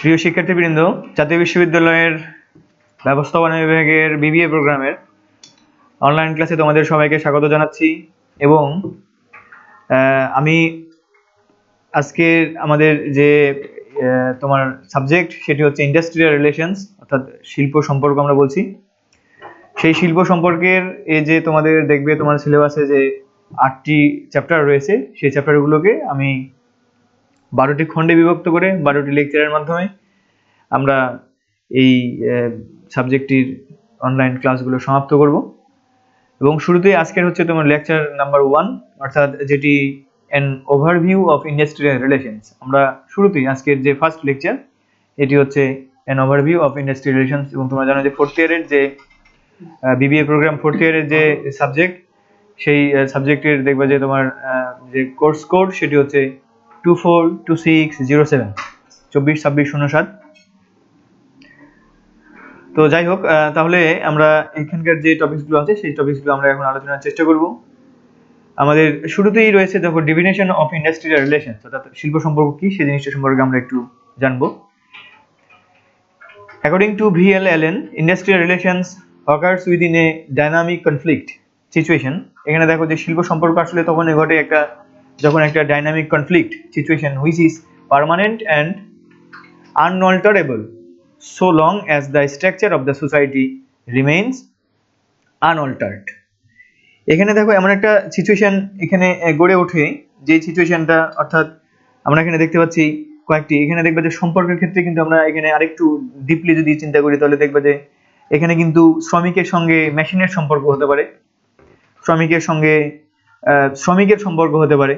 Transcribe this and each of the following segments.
প্রিয় শিক্ষার্থীবৃন্দ, জাতীয় বিশ্ববিদ্যালয়ের ব্যবস্থাপনা বিভাগের বিবিএ প্রোগ্রামের অনলাইন ক্লাসে তোমাদের সবাইকে স্বাগত জানাচ্ছি। এবং আমি আজকে আমাদের যে তোমার সাবজেক্ট সেটি হচ্ছে ইন্ডাস্ট্রিয়াল রিলেশনস, অর্থাৎ শিল্প সম্পর্ক আমরা বলছি। সেই শিল্প সম্পর্কের এই যে তোমাদের দেখবে তোমার সিলেবাসে যে 8টি চ্যাপ্টার রয়েছে, সেই চ্যাপ্টারগুলোকে আমি 12টি খণ্ডে বিভক্ত করে 12টি লেকচারের মাধ্যমে আমরা এই সাবজেক্টটির অনলাইন ক্লাসগুলো সমাপ্ত করব। এবং শুরুতেই আজকের হচ্ছে তোমার লেকচার নাম্বার 1, অর্থাৎ যেটি an overview of industrial relations. আমরা শুরুতেই আজকের যে ফার্স্ট লেকচার এটি হচ্ছে an overview of industrial relations. এবং তোমরা জানো যে ফোর্থ ইয়ারের যে বিবিএ প্রোগ্রাম ফোর্থ ইয়ারের যে সাবজেক্ট, সেই সাবজেক্টের দেখবে যে তোমার যে কোর্স কোড সেটি হচ্ছে 242607 242607। তো যাই হোক, তাহলে আমরা এখানকার যে টপিকসগুলো আছে সেই টপিকসগুলো আমরা এখন আলোচনার চেষ্টা করব। আমাদের শুরুতেই রয়েছে দেখো ডেফিনেশন অফ ইন্ডাস্ট্রিয়াল রিলেশনস, অর্থাৎ শিল্প সম্পর্ক কি সেই জিনিসটা সম্পর্কে আমরা একটু জানবো। According to V L Allen, industrial relations occurs within a dynamic conflict situation. এখানে দেখো যে শিল্প সম্পর্ক আসলে তখনই ঘটে যখন একটা dynamic conflict situation which is permanent and unalterable so long as the structure of the society remains unaltered। এখানে দেখো এমন একটা সিচুয়েশন এখানে গড়ে ওঠে, যে সিচুয়েশনটা অর্থাৎ আমরা এখানে দেখতে পাচ্ছি কয়েকটি। এখানে দেখবে যে সম্পর্কের ক্ষেত্রে কিন্তু আমরা এখানে আরেকটু ডিপলি যদি চিন্তা করি তাহলে দেখবে যে এখানে কিন্তু শ্রমিকের সঙ্গে মেশিনের সম্পর্ক হতে পারে, শ্রমিকের সঙ্গে শ্রমিকের সম্পর্ক হতে পারে,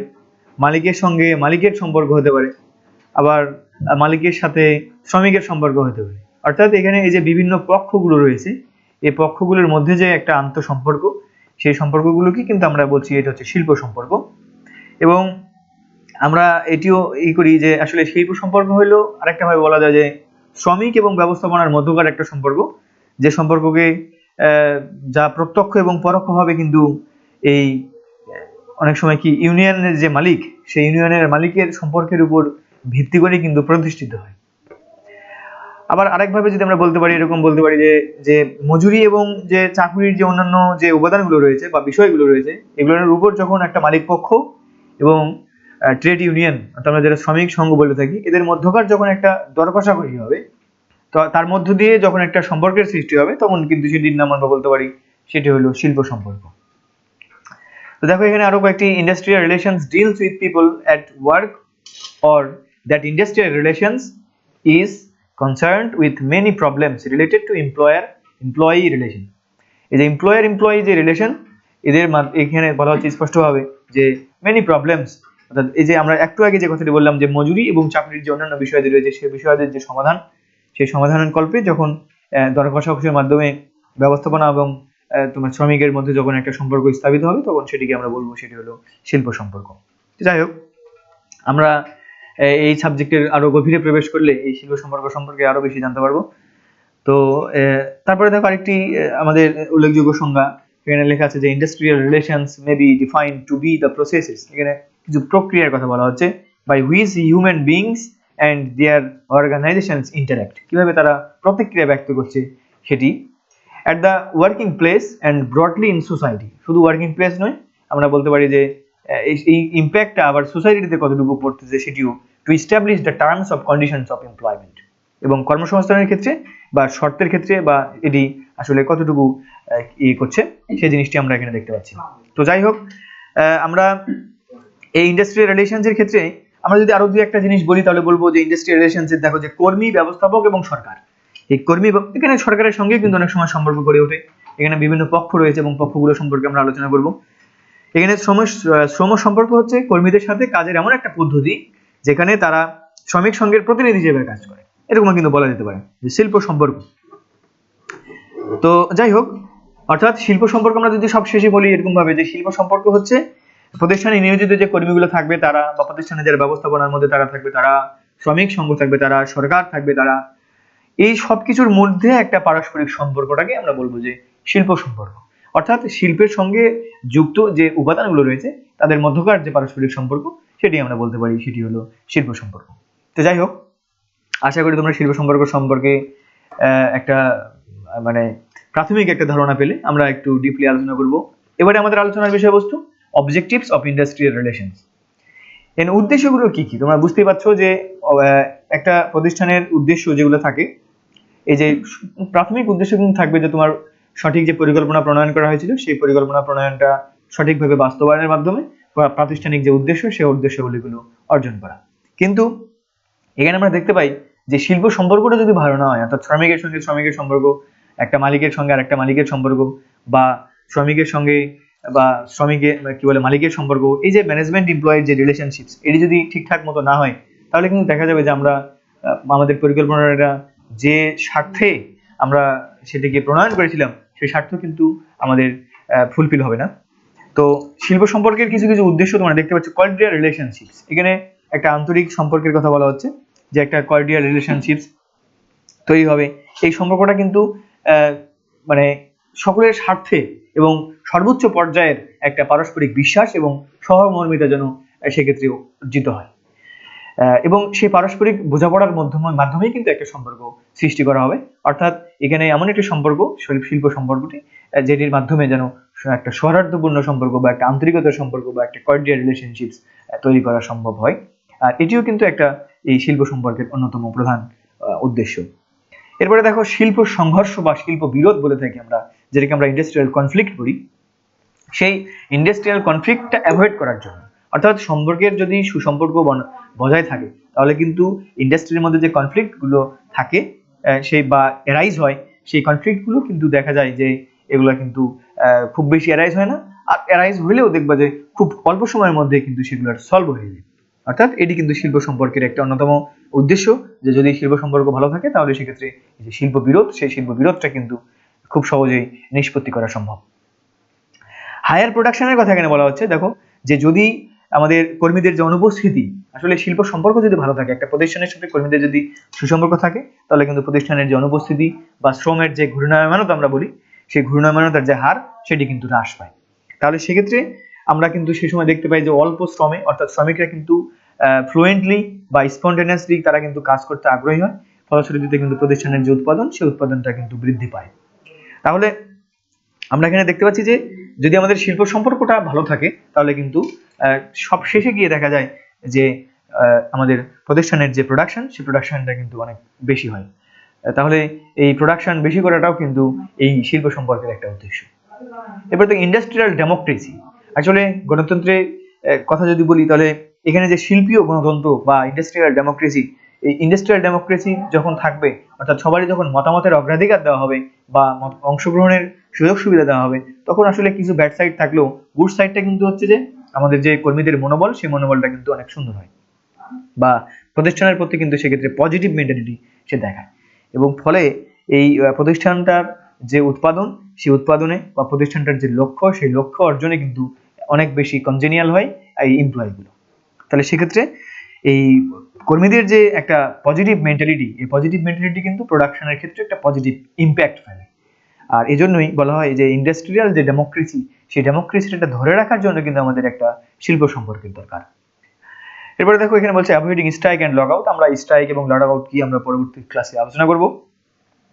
মালিকের সঙ্গে মালিকের সম্পর্ক হতে পারে, আবার মালিকের সাথে শ্রমিকের সম্পর্ক হতে পারে। অর্থাৎ এখানে এই যে বিভিন্ন পক্ষগুলো রয়েছে, এই পক্ষগুলোর মধ্যে যে একটা আন্তঃসম্পর্ক, সেই সম্পর্কগুলোকে কিন্তু আমরা বলছি এটা হচ্ছে শিল্প সম্পর্ক। এবং আমরা এটিও করি যে আসলে শিল্প সম্পর্ক হলো আরেকটা ভাবে বলা যায় যে শ্রমিক এবং ব্যবস্থাপনার মধ্যকার একটা সম্পর্ক, যে সম্পর্ককে যা প্রত্যক্ষ এবং পরোক্ষভাবে কিন্তু এই অনেক সময় কি ইউনিয়নের যে মালিক, সেই ইউনিয়নের মালিকের সম্পর্কের উপর ভিত্তি করে কিন্তু প্রতিষ্ঠিত হয়। আবার আরেকভাবে যদি আমরা বলতে পারি, এরকম বলতে পারি যে মজুরি এবং যে চাকরির যে অন্যান্য যে উপাদানগুলো রয়েছে বা বিষয়গুলো রয়েছে, এগুলোর উপর যখন একটা মালিক পক্ষ এবং ট্রেড ইউনিয়ন, অর্থাৎ আমরা যেটা শ্রমিক সংঘ বলে থাকি, এদের মধ্যকার যখন একটা দর কষাকষি হবে, তো তার মধ্য দিয়ে যখন একটা সম্পর্কের সৃষ্টি হবে, তখন কিন্তু সেটির নাম আমরা বলতে পারি সেটি হলো শিল্প সম্পর্ক। তো দেখো এখানে আরো কয়েকটি industrial relations deals with people at work, or that industrial relations is concerned with many problems related to employer-employee relation। এই যে employer-employee যে রিলেশন, এদের এখানে বলা হচ্ছে স্পষ্টভাবে যে many problems, অর্থাৎ এই যে আমরা একটু আগে যে কথাটি বললাম যে মজুরি এবং চাকরির যে অন্যান্য বিষয়াদি রয়েছে, সেই বিষয়াদের যে সমাধান, সেই সমাধানের কল্পে যখন দর কষাকষির মাধ্যমে ব্যবস্থাপনা এবং তোমার শ্রমিকের মধ্যে যখন একটা সম্পর্ক স্থাপিত হবে, তখন সেটিকে আমরা বলবো সেটি হলো শিল্প সম্পর্ক। যাই হোক, আমরা এই সাবজেক্টের আরো গভীরে প্রবেশ করলে এই শিল্প সম্পর্ক সম্পর্কে আরো বেশি জানতে পারবো। তো তারপরে দেখো আরেকটি আমাদের উল্লেখযোগ্য সংজ্ঞা এখানে লেখা আছে যে industrial relations may be defined to be the processes. এখানে কিছু প্রক্রিয়ার কথা বলা হচ্ছে, by which human beings and their organisations interact, কিভাবে তারা প্রতিক্রিয়া ব্যক্ত করছে সেটি at the working place and broadly in society. শুধু ওয়ার্কিং প্লেস নয়, আমরা বলতে পারি যে এই ইম্প্যাক্টটা আবার সোসাইটিতে কতটুকু পড়তেছে সেটিও, to establish the terms of conditions of employment, এবং কর্মসংস্থানের ক্ষেত্রে বা শর্তের ক্ষেত্রে বা এটি আসলে কতটুকু করছে সেই জিনিসটি আমরা এখানে দেখতে পাচ্ছি। তো যাই হোক, আমরা এই ইন্ডাস্ট্রিয়াল রিলেশনসের ক্ষেত্রে আমরা যদি আরো দুই একটা জিনিস বলি তাহলে বলবো যে ইন্ডাস্ট্রিয়াল রিলেশনসের দেখো যে কর্মী, ব্যবস্থাপক এবং সরকার। এই কর্মী, এখানে সরকারের সঙ্গে কিন্তু অনেক সময় সম্পর্ক গড়ে ওঠে। এখানে বিভিন্ন পক্ষ রয়েছে এবং পক্ষগুলো সম্পর্কে আমরা আলোচনা করব। এখানে শ্রম সম্পর্ক হচ্ছে কর্মীদের সাথে কাজের এমন একটা পদ্ধতি যেখানে তারা শ্রমিক সংঘের প্রতিনিধি হিসেবে কাজ করে, এরকম কিন্তু বলা যেতে পারে যে শিল্প সম্পর্ক। তো যাই হোক, অর্থাৎ শিল্প সম্পর্ক আমরা যদি সব শেষে বলি এরকম ভাবে যে শিল্প সম্পর্ক হচ্ছে প্রতিষ্ঠানে নিয়োজিত যে কর্মীগুলো থাকবে তারা, বা প্রতিষ্ঠানে যারা ব্যবস্থাপনার মধ্যে তারা থাকবে তারা, শ্রমিক সংঘ থাকবে তারা, সরকার থাকবে তারা, এই সবকিছুর মধ্যে একটা পারস্পরিক সম্পর্কটাকে আমরা বলবো যে শিল্প সম্পর্ক। অর্থাৎ শিল্পের সঙ্গে যুক্ত যে উপাদানগুলো রয়েছে তাদের মধ্যকার যে পারস্পরিক সম্পর্ক, সেটি আমরা বলতে পারি সেটি হলো শিল্প সম্পর্ক। তো যাই হোক, আশা করি তোমরা শিল্প সম্পর্ক সম্পর্কে একটা মানে প্রাথমিক একটা ধারণা পেলে। আমরা একটু ডিপলি আলোচনা করব। এবারে আমাদের আলোচনার বিষয়বস্তু অবজেক্টিভস অফ ইন্ডাস্ট্রিয়াল রিলেশনস। এর উদ্দেশ্যগুলো কি কি তোমরা বুঝতেই পারছো যে একটা প্রতিষ্ঠানের উদ্দেশ্য যেগুলো থাকে, এই যে প্রাথমিক উদ্দেশ্য কিন্তু থাকবে যে তোমার সঠিক যে পরিকল্পনা প্রণয়ন করা হয়েছিল সেই পরিকল্পনা প্রণয়নটা সঠিকভাবে বাস্তবায়নের মাধ্যমে প্রাতিষ্ঠানিক যে উদ্দেশ্য সেই উদ্দেশ্যগুলো অর্জন করা। কিন্তু এখানে আমরা দেখতে পাই যে শিল্প সম্পর্কটা যদি ভালো না হয়, অর্থাৎ শ্রমিকের সঙ্গে শ্রমিকের সম্পর্ক, একটা মালিকের সঙ্গে আরেকটা মালিকের সম্পর্ক, বা শ্রমিকের সঙ্গে বা শ্রমিকের কি বলে মালিকের সম্পর্ক, এই যে ম্যানেজমেন্ট এমপ্লয়ের যে রিলেশনশিপস, এটি যদি ঠিকঠাক মতো না হয় তাহলে কিন্তু দেখা যাবে যে আমরা আমাদের পরিকল্পনাটা যে স্বার্থে আমরা সেটিকে প্রণয়ন করেছিলাম সেই স্বার্থ কিন্তু আমাদের ফুলফিল হবে না। তো শিল্প সম্পর্কের কিছু কিছু উদ্দেশ্য তোমরা দেখতে পাচ্ছ। কর্ডিয়াল রিলেশনশিপস, এখানে একটা আন্তরিক সম্পর্কের কথা বলা হচ্ছে, যে একটা কর্ডিয়াল রিলেশনশিপস তৈরি হবে। এই সম্পর্কটা কিন্তু মানে সকলের স্বার্থে এবং সর্বোচ্চ পর্যায়ের একটা পারস্পরিক বিশ্বাস এবং সহমর্মিতা যেন সেক্ষেত্রে অর্জিত হয়, এবং সেই পারস্পরিক বোঝাপড়ার মাধ্যমেই কিন্তু একটা সম্পর্ক সৃষ্টি করা হবে। অর্থাৎ এখানে এমন একটি সম্পর্ক শিল্প সম্পর্কটি যেটির মাধ্যমে যেন একটা সৌহার্দ্যপূর্ণ সম্পর্ক বা একটা আন্তরিকতার সম্পর্ক বা একটা কর্ডিয়াল রিলেশনশিপস তৈরি করা সম্ভব হয়। আর এটিও কিন্তু একটা এই শিল্প সম্পর্কের অন্যতম প্রধান উদ্দেশ্য। এরপরে দেখো শিল্প সংঘর্ষ বা শিল্প বিরোধ বলে থাকি আমরা, যেটাকে আমরা ইন্ডাস্ট্রিয়াল কনফ্লিক্ট বলি। সেই ইন্ডাস্ট্রিয়াল কনফ্লিক্টটা অ্যাভয়েড করার জন্য, অর্থাৎ সম্পর্কের যদি সুসম্পর্ক বজায় থাকে তাহলে কিন্তু ইন্ডাস্ট্রির মধ্যে যে কনফ্লিক্টগুলো থাকে সেই বা এরাইজ হয়, সেই কনফ্লিক্টগুলো কিন্তু দেখা যায় যে এগুলো কিন্তু খুব বেশি এরাইজ হয় না, আর এরাইজ হলেও দেখবা যে খুব অল্প সময়ের মধ্যে কিন্তু সেগুলো সলভ হয়ে যায়। অর্থাৎ এটি কিন্তু শিল্প সম্পর্কের একটা অন্যতম উদ্দেশ্য, যে যদি শিল্প সম্পর্ক ভালো থাকে তাহলে সেক্ষেত্রে যে শিল্প বিরোধ, সেই শিল্প বিরোধটা কিন্তু খুব সহজেই নিষ্পত্তি করা সম্ভব। হায়ার প্রোডাকশনের কথা এখানে বলা হচ্ছে। দেখো যে যদি আমাদের কর্মীদের যে অনুপস্থিতি, আসলে শিল্প সম্পর্ক যদি ভালো থাকে, একটা প্রতিষ্ঠানের সাথে কর্মীদের যদি সুসম্পর্ক থাকে তাহলে কিন্তু প্রতিষ্ঠানের যে অনুপস্থিতি বা শ্রমের যে ঘূর্ণায়মানতা আমরা বলি, সেই ঘূর্ণায়মানতার যে হার সেটি কিন্তু হ্রাস পায়। তাহলে সেক্ষেত্রে আমরা কিন্তু সেই সময় দেখতে পাই যে অল্প শ্রমে, অর্থাৎ শ্রমিকরা কিন্তু ফ্লুয়েন্টলি বা স্পন্টেনিয়াসলি তারা কিন্তু কাজ করতে আগ্রহী হয়, ফলশ্রুতিতে কিন্তু প্রতিষ্ঠানের যে উৎপাদন সেই উৎপাদনটা কিন্তু বৃদ্ধি পায়। তাহলে আমরা এখানে দেখতে পাচ্ছি যে যদি আমাদের শিল্প সম্পর্কটা ভালো থাকে তাহলে কিন্তু সব শেষে গিয়ে দেখা যায় যে আমাদের প্রতিষ্ঠানের যে প্রোডাকশন, সেই প্রোডাকশনটা কিন্তু অনেক বেশি হয়। তাহলে এই প্রোডাকশন বেশি করাটাও কিন্তু এই শিল্প সম্পর্কের একটা উদ্দেশ্য। এবার তো ইন্ডাস্ট্রিয়াল ডেমোক্রেসি। আসলে গণতন্ত্রের কথা যদি বলি তাহলে এখানে যে শিল্পীয় গণতন্ত্র বা ইন্ডাস্ট্রিয়াল ডেমোক্রেসি, এই ইন্ডাস্ট্রিয়াল ডেমোক্রেসি যখন থাকবে, অর্থাৎ সবারই যখন মতামতের অগ্রাধিকার দেওয়া হবে বা অংশগ্রহণের সুযোগ সুবিধা দেওয়া হবে, তখন আসলে কিছু ব্যাড সাইড থাকলেও গুড সাইডটা কিন্তু হচ্ছে যে আমাদের যে কর্মীদের মনোবল, সেই মনোবলটা কিন্তু অনেক সুন্দর হয়, বা প্রতিষ্ঠানের প্রতি কিন্তু সেক্ষেত্রে পজিটিভ মেন্টালিটি সে দেখায়, এবং ফলে এই প্রতিষ্ঠানটার যে উৎপাদন, সেই উৎপাদনে বা প্রতিষ্ঠানটার যে লক্ষ্য, সেই লক্ষ্য অর্জনে কিন্তু অনেক বেশি কনজেনিয়াল হয় এই এমপ্লয়িগুলো। তাহলে সেক্ষেত্রে এই কর্মীদের যে একটা পজিটিভ মেন্টালিটি, এই পজিটিভ মেন্টালিটি কিন্তু প্রোডাকশনের ক্ষেত্রে একটা পজিটিভ ইম্প্যাক্ট ফেলে। আর এজন্যই বলা হয় যে ইন্ডাস্ট্রিয়াল যে ডেমোক্রেসি, সেই ডেমোক্রেসিটা ধরে রাখার জন্য কিন্তু আমাদের একটা শিল্প সম্পর্কের দরকার। এরপরে দেখো এখানে বলছে avoiding strike and log out. আমরা স্ট্রাইক এবং লগ আউট কি আমরা পরবর্তী ক্লাসে আলোচনা করব।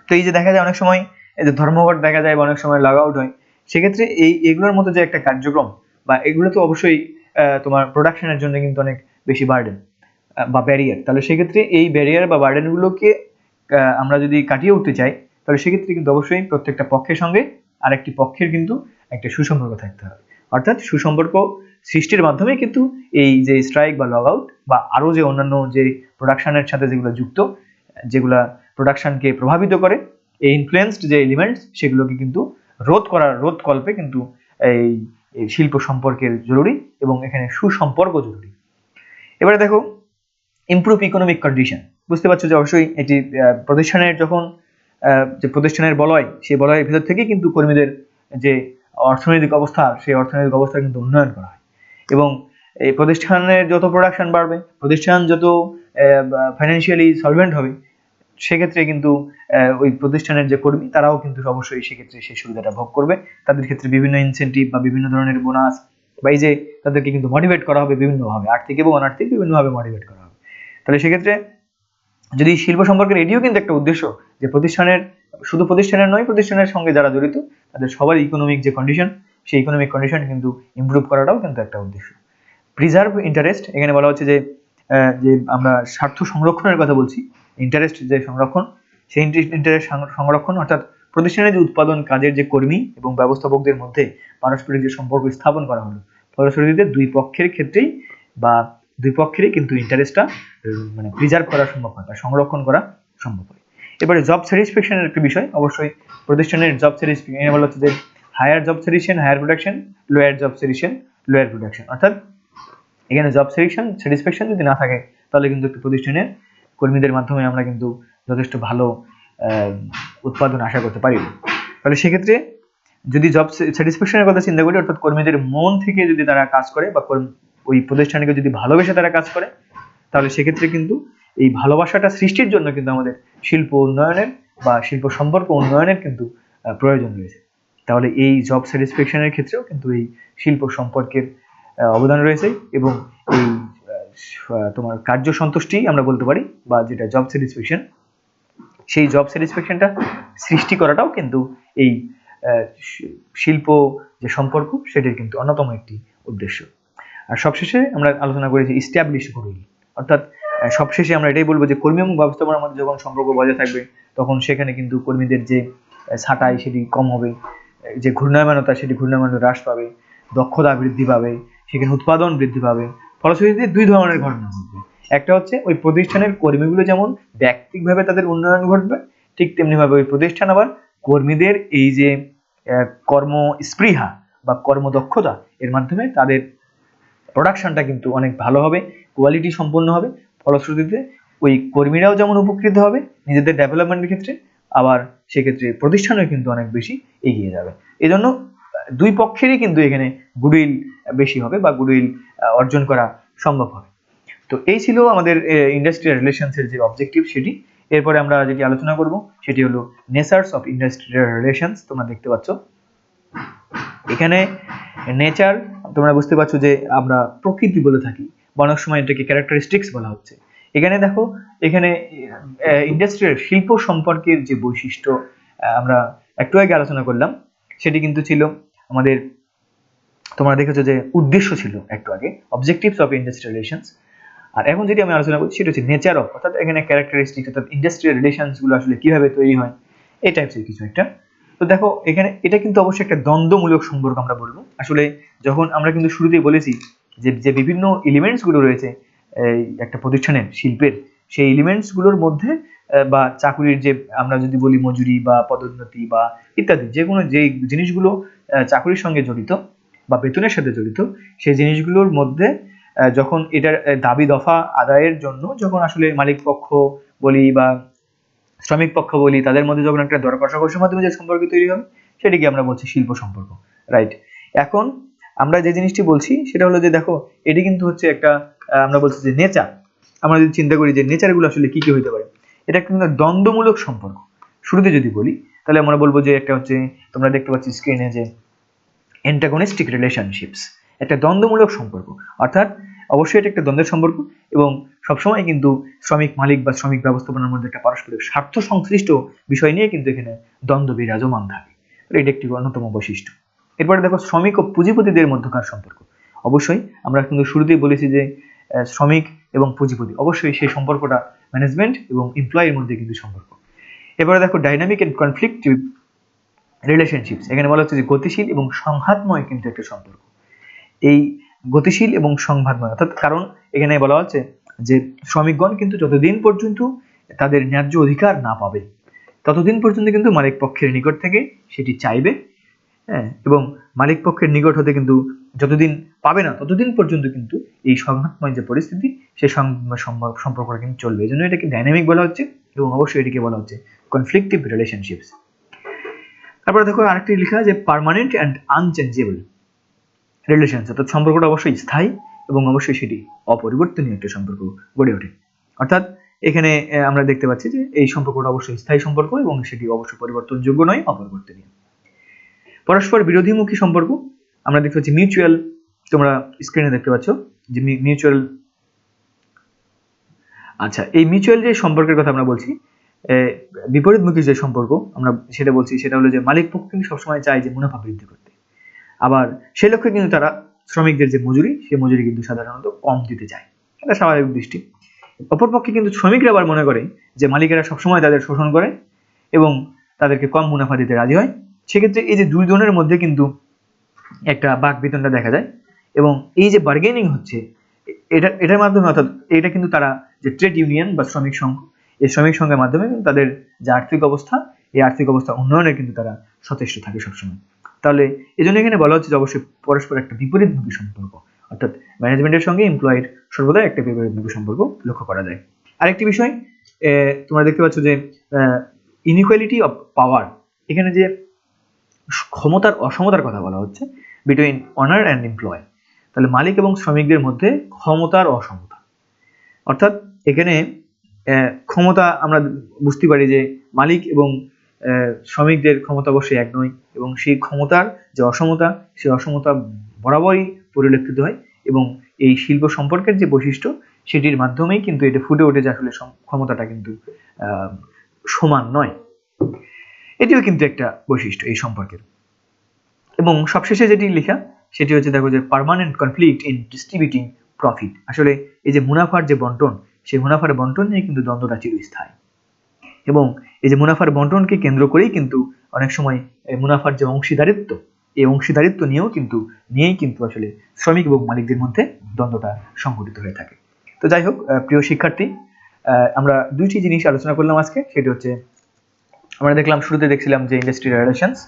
তো এই যে দেখা যায় অনেক সময় এই যে ধর্মঘট দেখা যায় বা অনেক সময় লগ আউট হয়, সেক্ষেত্রে এগুলোর মতো যে একটা কার্যক্রম বা এগুলো তো অবশ্যই তোমার প্রোডাকশনের জন্য কিন্তু অনেক বেশি বার্ডেন বা ব্যারিয়ার। তাহলে সেক্ষেত্রে এই ব্যারিয়ার বা বার্ডেনগুলোকে আমরা যদি কাটিয়ে উঠতে চাই তাহলে সেক্ষেত্রে কিন্তু অবশ্যই প্রত্যেকটা পক্ষের সঙ্গে আরেকটি পক্ষের কিন্তু একটা সুসম্পর্ক থাকতে হবে। অর্থাৎ সুসম্পর্ক সৃষ্টির মাধ্যমে কিন্তু এই যে স্ট্রাইক বা লগ আউট বা আরো যে অন্যান্য যে প্রোডাকশনের সাথে যেগুলো যুক্ত, যেগুলা প্রোডাকশনকে প্রভাবিত করে, এই ইনফ্লুয়েন্সড যে এলিমেন্টস, সেগুলোকে কিন্তু রোধ কল্পে কিন্তু এই শিল্প সম্পর্কের জরুরি এবং এখানে সুসম্পর্ক জরুরি। এবারে দেখো ইমপ্রুভ ইকোনমিক কন্ডিশন। বুঝতে পারছো যে অবশ্যই এটি প্রতিষ্ঠানের যখন যে প্রতিষ্ঠানের বলয়, সেই বলয়ের ভিতর থেকে কিন্তু কর্মীদের যে অর্থনৈতিক অবস্থা, সেই অর্থনৈতিক অবস্থা কিন্তু উন্নয়ন করা হয়, এবং এই প্রতিষ্ঠানের যত প্রোডাকশন বাড়বে, প্রতিষ্ঠান যত ফাইন্যান্সিয়ালি সলভেন্ট হবে, সেক্ষেত্রে কিন্তু ওই প্রতিষ্ঠানের যে কর্মী তারাও কিন্তু অবশ্যই সেক্ষেত্রে সেই সুবিধাটা ভোগ করবে। তাদের ক্ষেত্রে বিভিন্ন ইনসেন্টিভ বা বিভিন্ন ধরনের বোনাস বা এই যে তাদেরকে কিন্তু মোটিভেট করা হবে বিভিন্নভাবে, আর্থিক এবং অনার্থিক বিভিন্নভাবে মোটিভেট করা হবে। তাহলে সেক্ষেত্রে যদি শিল্প সম্পর্কের এটিও কিন্তু একটা উদ্দেশ্য যে প্রতিষ্ঠানের, শুধু প্রতিষ্ঠানের নয়, প্রতিষ্ঠানের সঙ্গে যারা জড়িত তাদের সবার ইকোনমিক যে কন্ডিশন, সেই ইকোনমিক কন্ডিশন কিন্তু ইমপ্রুভ করাটাও কিন্তু একটা উদ্দেশ্য। প্রিজার্ভ ইন্টারেস্ট, এখানে বলা হচ্ছে যে যে আমরা স্বার্থ সংরক্ষণের কথা বলছি, ইন্টারেস্ট যে সংরক্ষণ, সেই ইন্টারেস্ট সংরক্ষণ অর্থাৎ প্রতিষ্ঠানের যে উৎপাদন কাজের যে কর্মী এবং ব্যবস্থাপকদের মধ্যে পারস্পরিক যে সম্পর্ক স্থাপন করা হলো, ফলশ্রুতিতে দুই পক্ষের ক্ষেত্রেই বা দুই পক্ষেরই কিন্তু ইন্টারেস্টটা মানে প্রিজার্ভ করা সম্ভব হয় বা সংরক্ষণ করা সম্ভব হয়। এবারে জব স্যাটিসফ্যাকশনের একটা বিষয়, অবশ্যই প্রতিষ্ঠানের জব স্যাটিসফ্যাকশন, এখানে বলা হচ্ছে যে higher job satisfaction higher production, lower job satisfaction lower production, অর্থাৎ এখানে জব স্যাটিসফ্যাকশন যদি না থাকে তাহলে কিন্তু একটি প্রতিষ্ঠানের কর্মীদের মাধ্যমে আমরা কিন্তু যথেষ্ট ভালো উৎপাদন আশা করতে পারি। তাহলে সেক্ষেত্রে যদি জব স্যাটিসফ্যাকশনের কথা চিন্তা করি, অর্থাৎ কর্মীদের মন থেকে যদি তারা কাজ করে বা ওই প্রতিষ্ঠানকে যদি ভালোবেসে তারা কাজ করে, তাহলে সেক্ষেত্রে কিন্তু এই ভালোবাসাটা সৃষ্টির জন্য কিন্তু আমাদের শিল্প উন্নয়নের বা শিল্প সম্পর্ক উন্নয়নের কিন্তু প্রয়োজন রয়েছে। তাহলে এই জব স্যাটিসফ্যাকশনের ক্ষেত্রেও কিন্তু এই শিল্প সম্পর্কের অবদান রয়েছে, এবং এই তোমার কার্য সন্তুষ্টি আমরা বলতে পারি বা যেটা জব স্যাটিসফ্যাকশন, সেই জব স্যাটিসফ্যাকশনটা সৃষ্টি করাটাও কিন্তু এই শিল্প যে সম্পর্ক সেটির কিন্তু অন্যতম একটি উদ্দেশ্য। আর সবশেষে আমরা আলোচনা করেছি ইস্টাবলিশ গুডউইল, অর্থাৎ সবশেষে আমরা এটাই বলবো যে কর্মী এবং ব্যবস্থাপনার মধ্যে যখন সম্পর্ক বজায় থাকবে তখন সেখানে কিন্তু কর্মীদের যে ছাঁটাই সেটি কম হবে, যে ঘূর্ণায়মানতা সেটি ঘূর্ণায়মানতা হ্রাস পাবে, দক্ষতা বৃদ্ধি পাবে, সেখানে উৎপাদন বৃদ্ধি পাবে। ফলশ্রুতিতে দুই ধরনের ঘটনা ঘটবে, একটা হচ্ছে ওই প্রতিষ্ঠানের কর্মীগুলো যেমন ব্যক্তিগতভাবে তাদের উন্নয়ন ঘটবে, ঠিক তেমনিভাবে ওই প্রতিষ্ঠান আবার কর্মীদের এই যে কর্ম স্পৃহা বা কর্মদক্ষতা এর মাধ্যমে তাদের প্রোডাকশনটা কিন্তু অনেক ভালো হবে, কোয়ালিটি সম্পন্ন হবে। ফলশ্রুতিতে ওই কর্মীরাও যেমন উপকৃত হবে নিজেদের ডেভেলপমেন্টের ক্ষেত্রে, আবার সেক্ষেত্রে প্রতিষ্ঠানও কিন্তু অনেক বেশি এগিয়ে যাবে। এই জন্য দুই পক্ষেরই কিন্তু এখানে গুডউইল বেশি হবে বা গুডউইল অর্জন করা সম্ভব হবে। তো এই ছিল আমাদের ইন্ডাস্ট্রিয়াল রিলেশনসের যে অবজেক্টিভ সেটি। এরপরে আমরা যেটি আলোচনা করব সেটি হলো নেচারস অফ ইন্ডাস্ট্রিয়াল রিলেশনস। তোমরা দেখতে পাচ্ছ এখানে নেচার, তোমরা বুঝতে পারছো যে আমরা প্রকৃতি বলে থাকি বা অনেক সময় এটাকে ক্যারেক্টারিস্টিক্স বলা হচ্ছে। এখানে দেখো, এখানে ইন্ডাস্ট্রিয়াল শিল্প সম্পর্কের যে বৈশিষ্ট্য আমরা একটু আগে আলোচনা করলাম সেটি কিন্তু ছিল আমাদের, তোমরা দেখেছো যে উদ্দেশ্য ছিল একটু আগে অবজেক্টিভস অফ ইন্ডাস্ট্রিয়াল রিলেশনস। আর এখন যেটি আমি আলোচনা করছি সেটা হচ্ছে নেচার অফ, অর্থাৎ এখানে ক্যারেক্টারিস্টিক্স অর্থাৎ ইন্ডাস্ট্রিয়াল রিলেশনস গুলো আসলে কিভাবে তৈরি হয় এই টাইপসের কিছু একটা। তো দেখো এখানে এটা কিন্তু অবশ্যই একটা দ্বন্দ্বমূলক সম্পর্ক আমরা বলবো। আসলে যখন আমরা কিন্তু শুরুতেই বলেছি যে যে বিভিন্ন এলিমেন্টস গুলো রয়েছে এই একটা প্রতিষ্ঠানের শিল্পের, সেই এলিমেন্টস গুলোর মধ্যে বা চাকুরির যে আমরা যদি বলি মজুরি বা পদোন্নতি বা ইত্যাদি যে কোনো যে জিনিসগুলো চাকুরির সঙ্গে জড়িত বা বেতনের সাথে জড়িত, সেই জিনিসগুলোর মধ্যে যখন এটার দাবি দফা আদায়ের জন্য যখন আসলে মালিক পক্ষ বলি বা শ্রমিক পক্ষ বলি তাদের মধ্যে যখন একটা দর কষাকষির মাধ্যমে যে সম্পর্ক তৈরি হবে সেটিকে আমরা বলছি শিল্প সম্পর্ক, রাইট? এখন আমরা যে জিনিসটি বলছি সেটা হলো যে দেখো এটি কিন্তু হচ্ছে একটা আমরা বলছি যে নেচার। আমরা যদি চিন্তা করি যে নেচারগুলো আসলে কি কি হতে পারে, এটা কিন্তু দ্বন্দ্বমূলক সম্পর্ক। শুরুতে যদি বলি তাহলে আমরা বলবো যে একটা হচ্ছে, তোমরা দেখতে পাচ্ছি স্ক্রিনে যে অ্যান্টাগনিস্টিক রিলেশনশিপস, একটা দ্বন্দ্বমূলক সম্পর্ক, অর্থাৎ অবশ্যই এটা একটা দ্বন্দ্বের সম্পর্ক এবং সবসময় কিন্তু শ্রমিক মালিক বা শ্রমিক ব্যবস্থাপনার মধ্যে একটা পারস্পরিক স্বার্থ সংশ্লিষ্ট বিষয় নিয়ে কিন্তু এখানে দ্বন্দ্ব বিরাজমান থাকে। এটা একটি অন্যতম বৈশিষ্ট্য। এরপরে দেখো শ্রমিক ও পুঁজিপতিদের মধ্যকার সম্পর্ক। অবশ্যই আমরা কিন্তু শুরুতেই বলেছি যে শ্রমিক এবং পুঁজিপতি, অবশ্যই সেই সম্পর্কটা ম্যানেজমেন্ট এবং এমপ্লয়ের মধ্যে কিন্তু সম্পর্ক। এবারে দেখো ডাইনামিক এন্ড কনফ্লিক্টিভ রিলেশনশিপস, এখানে বলা হচ্ছে যে গতিশীল এবং সংঘাতময় কিন্তু একটা সম্পর্ক। এই গতিশীল এবং সংঘাতময় অর্থাৎ কারণ এখানে বলা হচ্ছে যে শ্রমিকগণ কিন্তু যতদিন পর্যন্ত তাদের ন্যায্য অধিকার না পাবে ততদিন পর্যন্ত কিন্তু মালিক পক্ষের নিকট থেকে সেটি চাইবে, হ্যাঁ, এবং মালিক পক্ষের নিকট হতে কিন্তু যতদিন পাবে না ততদিন পর্যন্ত কিন্তু এই সংঘাতময় যে পরিস্থিতি সেই সম্পর্কটা কিন্তু চলবে। এই জন্য এটাকে ডাইনামিক বলা হচ্ছে এবং অবশ্যই এটিকে বলা হচ্ছে কনফ্লিক্টিভ রিলেশনশিপস। তারপরে দেখো আরেকটি লেখা যে পার্মানেন্ট অ্যান্ড আনচেঞ্জেবল রিলেশনস, অর্থাৎ সম্পর্কটা অবশ্যই স্থায়ী এবং অবশ্যই সেটি অপরিবর্তনীয় একটা সম্পর্ক গড়ে ওঠে। অর্থাৎ এখানে আমরা দেখতে পাচ্ছি যে এই সম্পর্কটা অবশ্যই স্থায়ী সম্পর্ক এবং সেটি অবশ্যই পরিবর্তনযোগ্য নয়, অপরিবর্তনীয়। পরস্পর বিরোধীমুখী সম্পর্ক আমরা দেখতে পাচ্ছি মিউচুয়াল, তোমরা স্ক্রিনে দেখতে পাচ্ছ যে মিউচুয়াল আচ্ছা, এই মিউচুয়াল যে সম্পর্কের কথা আমরা বলছি, বিপরীতমুখী যে সম্পর্ক আমরা সেটা বলছি, সেটা হলো যে মালিক পক্ষ কিন্তু সবসময় চায় যে মুনাফা বৃদ্ধি করতে, আবার সেই লক্ষ্যে কিন্তু তারা শ্রমিকদের যে মজুরি, সেই মজুরি কিন্তু সাধারণত কম দিতে চায়, এটা স্বাভাবিক দৃষ্টি। অপরপক্ষে কিন্তু শ্রমিকরা আবার মনে করে যে মালিকেরা সবসময় তাদের শোষণ করে এবং তাদেরকে কম মুনাফা দিতে রাজি হয়। সেক্ষেত্রে এই যে দুইজনের মধ্যে কিন্তু একটা বাকবিতণ্ডা দেখা যায়, এবং এই যে বার্গেনিং হচ্ছে এটার মাধ্যমে, অর্থাৎ এটা কিন্তু তারা যে ট্রেড ইউনিয়ন বা শ্রমিক সংঘ, এই শ্রমিক সংঘের মাধ্যমে কিন্তু তাদের যে আর্থিক অবস্থা, এই আর্থিক অবস্থা উন্নয়নে কিন্তু তারা সচেষ্ট থাকে সবসময়। তাহলে এই জন্য এখানে বলা হচ্ছে যে অবশ্যই পরস্পর একটা বিপরীতমুখী সম্পর্ক, অর্থাৎ ম্যানেজমেন্টের সঙ্গে এমপ্লয়ের সর্বদা একটা বিপরীতমুখী সম্পর্ক লক্ষ্য করা যায়। আরেকটি বিষয়, তোমরা দেখতে পাচ্ছ যে ইনইকুয়ালিটি অফ পাওয়ার, এখানে যে ক্ষমতার অসমতার কথা বলা হচ্ছে বিটুইন অনার অ্যান্ড এমপ্লয়, তাহলে মালিক এবং শ্রমিকদের মধ্যে ক্ষমতার অসমতা, অর্থাৎ এখানে ক্ষমতা আমরা বুঝতে পারি যে মালিক এবং শ্রমিকদের ক্ষমতা অবশ্যই এক নয়, এবং সেই ক্ষমতার যে অসমতা, সেই অসমতা বরাবরই পরিলক্ষিত হয়, এবং এই শিল্প সম্পর্কের যে বৈশিষ্ট্য সেটির মাধ্যমেই কিন্তু এটা ফুটে ওঠে যে আসলে ক্ষমতাটা কিন্তু সমান নয়। এটিও কিন্তু একটা বৈশিষ্ট্য এই সম্পর্কের। এবং সবশেষে যেটি লেখা সেটি হচ্ছে, দেখো যে permanent conflict in distributing profit, আসলে এই যে মুনাফার যে বন্টন, সেই মুনাফার বন্টন নিয়ে কিন্তু দ্বন্দ্বটা চিরস্থায়ী, এবং এই যে মুনাফার বন্টনকে কেন্দ্র করেই কিন্তু অনেক সময় মুনাফার যে অংশীদারিত্ব, এই অংশীদারিত্ব নিয়েই কিন্তু আসলে শ্রমিক এবং মালিকদের মধ্যে দ্বন্দ্বটা সংঘটিত হয়ে থাকে। তো যাই হোক, প্রিয় শিক্ষার্থী, আমরা দুইটি জিনিস আলোচনা করলাম আজকে, সেটি হচ্ছে আমরা দেখলাম, শুরুতে দেখছিলাম যে ইন্ডাস্ট্রিয়াল রিলেশনস,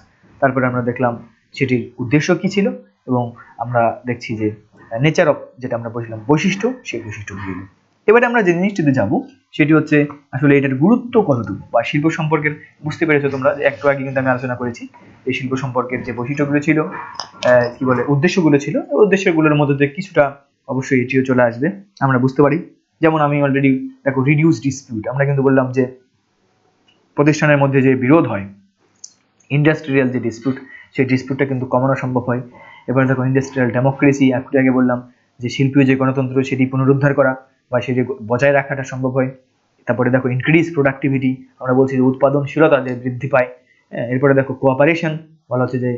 তারপরে আমরা দেখলাম সেটির উদ্দেশ্য কি ছিল, এবং আমরা দেখছি যে নেচার অফ, যেটা আমরা বলছিলাম বৈশিষ্ট্য, সেই বৈশিষ্ট্যগুলো। এবারে আমরা যে জিনিসটিতে যাব সেটি হচ্ছে আসলে এটার গুরুত্ব কতটুকু, বা শিল্প সম্পর্কের, বুঝতে পেরেছো তোমরা যে একটু আগে কিন্তু আমি আলোচনা করেছি এই শিল্প সম্পর্কের যে বৈশিষ্ট্যগুলো ছিল, কি বলে উদ্দেশ্যগুলো ছিল, উদ্দেশ্যগুলোর মধ্যে থেকে কিছুটা অবশ্যই এটিও চলে আসবে, আমরা বুঝতে পারি। যেমন আমি অলরেডি দেখো রিডিউস ডিসপিউট, আমরা কিন্তু বললাম যে প্রতিষ্ঠানের মধ্যে যে বিরোধ হয়, ইন্ডাস্ট্রিয়াল যে ডিসপিউট, সেই ডিসপিউটটা কিন্তু কমানো সম্ভব হয়। এবার দেখো ইন্ডাস্ট্রিয়াল ডেমোক্রেসি, একটু আগে বললাম যে শিল্পীয় যে গণতন্ত্র সেটি পুনরুদ্ধার করা বা সেটি বজায় রাখাটা সম্ভব হয়। তারপরে দেখো ইনক্রিজ প্রোডাক্টিভিটি, আমরা বলছি যে উৎপাদনশীলতা যে বৃদ্ধি পায়। এরপরে দেখো কোঅপারেশন, বলা হচ্ছে যে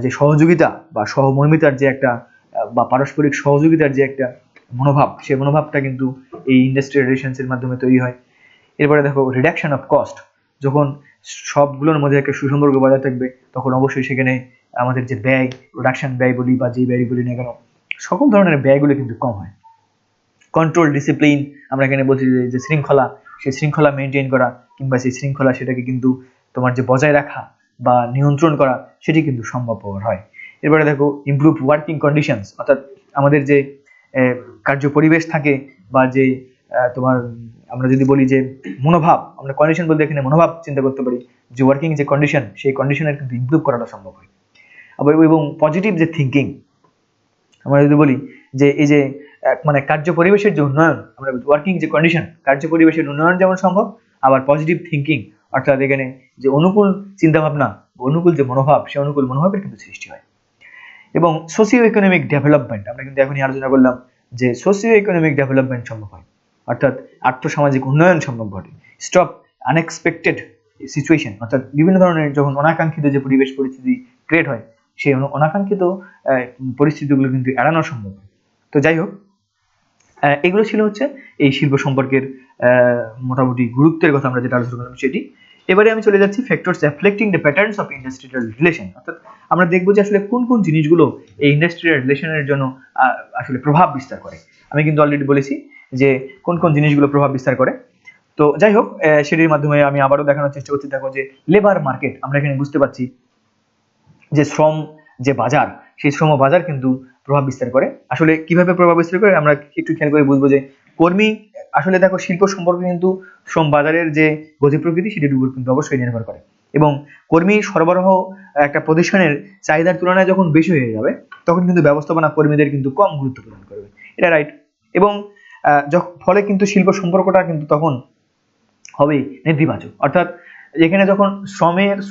যে সহযোগিতা বা সহমর্মিতার যে একটা বা পারস্পরিক সহযোগিতার যে একটা মনোভাব, সেই মনোভাবটা কিন্তু এই ইন্ডাস্ট্রিয়াল রিলেশনসের মাধ্যমে তৈরি হয়। এরপরে দেখো রিডাকশন অফ কস্ট, যখন সবগুলোর মধ্যে একটা সুসম্পর্ক বজায় থাকবে তখন অবশ্যই সেখানে আমাদের যে ব্যয়, প্রোডাকশন ব্যয় বলি বা যে ব্যয় বলি না কেন, সকল ধরনের ব্যয়গুলো কিন্তু কম হয়। কন্ট্রোল ডিসিপ্লিন, আমরা এখানে বলছি যে শৃঙ্খলা, সেই শৃঙ্খলা মেনটেন করা, কিংবা সেই শৃঙ্খলা সেটাকে কিন্তু তোমার যে বজায় রাখা বা নিয়ন্ত্রণ করা, সেটি কিন্তু সম্ভবপর হয়। এরপরে দেখো ইমপ্রুভ ওয়ার্কিং কন্ডিশনস, অর্থাৎ আমাদের যে কার্য পরিবেশ থাকে বা যে তোমার আমরা যদি বলি যে মনোভাব, আমরা কন্ডিশন বলতে এখানে মনোভাব চিন্তা করতে পারি, যে ওয়ার্কিং যে কন্ডিশন, সেই কন্ডিশনের কিন্তু ইমপ্রুভ করাটা সম্ভব হয়। আবার এবং পজিটিভ যে থিঙ্কিং, আমরা যদি বলি যে এই যে মানে কার্য পরিবেশের যে উন্নয়ন, আমরা ওয়ার্কিং যে কন্ডিশন, কার্য পরিবেশের উন্নয়ন যেমন সম্ভব, আবার পজিটিভ থিঙ্কিং, অর্থাৎ এখানে যে অনুকূল চিন্তাভাবনা, অনুকূল যে মনোভাব, সেই অনুকূল মনোভাবের কিন্তু সৃষ্টি হয়। এবং সোশিও ইকোনমিক ডেভেলপমেন্ট, আমরা কিন্তু এখনই আলোচনা করলাম যে সোশিও ইকোনমিক ডেভেলপমেন্ট সম্ভব হয়, অর্থাৎ আর্থসামাজিক উন্নয়ন সম্ভব ঘটে। স্টপ আনএক্সপেক্টেড সিচুয়েশন, অর্থাৎ বিভিন্ন ধরনের যখন অনাকাঙ্ক্ষিত যে পরিবেশ পরিস্থিতি ক্রিয়েট হয়, সেই অনাকাঙ্ক্ষিত পরিস্থিতিগুলো কিন্তু এড়ানো সম্ভব হয়। তো যাই হোক, এগুলো ছিল হচ্ছে এই শিল্প সম্পর্কের মোটামুটি গুরুত্বের কথা আমরা যেটা আলোচনা করলাম সেটি। এবারে আমি চলে যাচ্ছি factors reflecting the patterns of industrial relation, অর্থাৎ আমরা দেখবো যে আসলে কোন কোন জিনিসগুলো এই ইন্ডাস্ট্রিয়াল রিলেশনের জন্য আসলে প্রভাব বিস্তার করে। আমি কিন্তু অলরেডি বলেছি যে কোন কোন জিনিসগুলো প্রভাব বিস্তার করে। তো যাই হোক, সেটির মাধ্যমে আমি আবারও দেখানোর চেষ্টা করছি। দেখো যে লেবার মার্কেট, আমরা এখানে বুঝতে পারছি যে শ্রম যে বাজার, সেই শ্রম বাজার কিন্তু প্রভাব বিস্তার করে। আসলে কিভাবে প্রভাব বিস্তার করে আমরা একটু খেয়াল করে বুঝবো যে কর্মী, আসলে দেখো শিল্প সম্পর্কে কিন্তু শ্রম বাজারের যে গতি প্রকৃতি সেটির উপর কিন্তু অবশ্যই নির্ভর করে, এবং কর্মী সরবরাহ একটা প্রতিষ্ঠানের চাহিদার তুলনায় যখন বেশি হয়ে যাবে তখন কিন্তু ব্যবস্থাপনা কর্মীদের কিন্তু কম গুরুত্ব প্রদান করবে, এটা রাইট। এবং ফলে কিন্তু শিল্প সম্পর্কটা কিন্তু তখন হবে নেতিবাচক, অর্থাৎ যেখানে যখন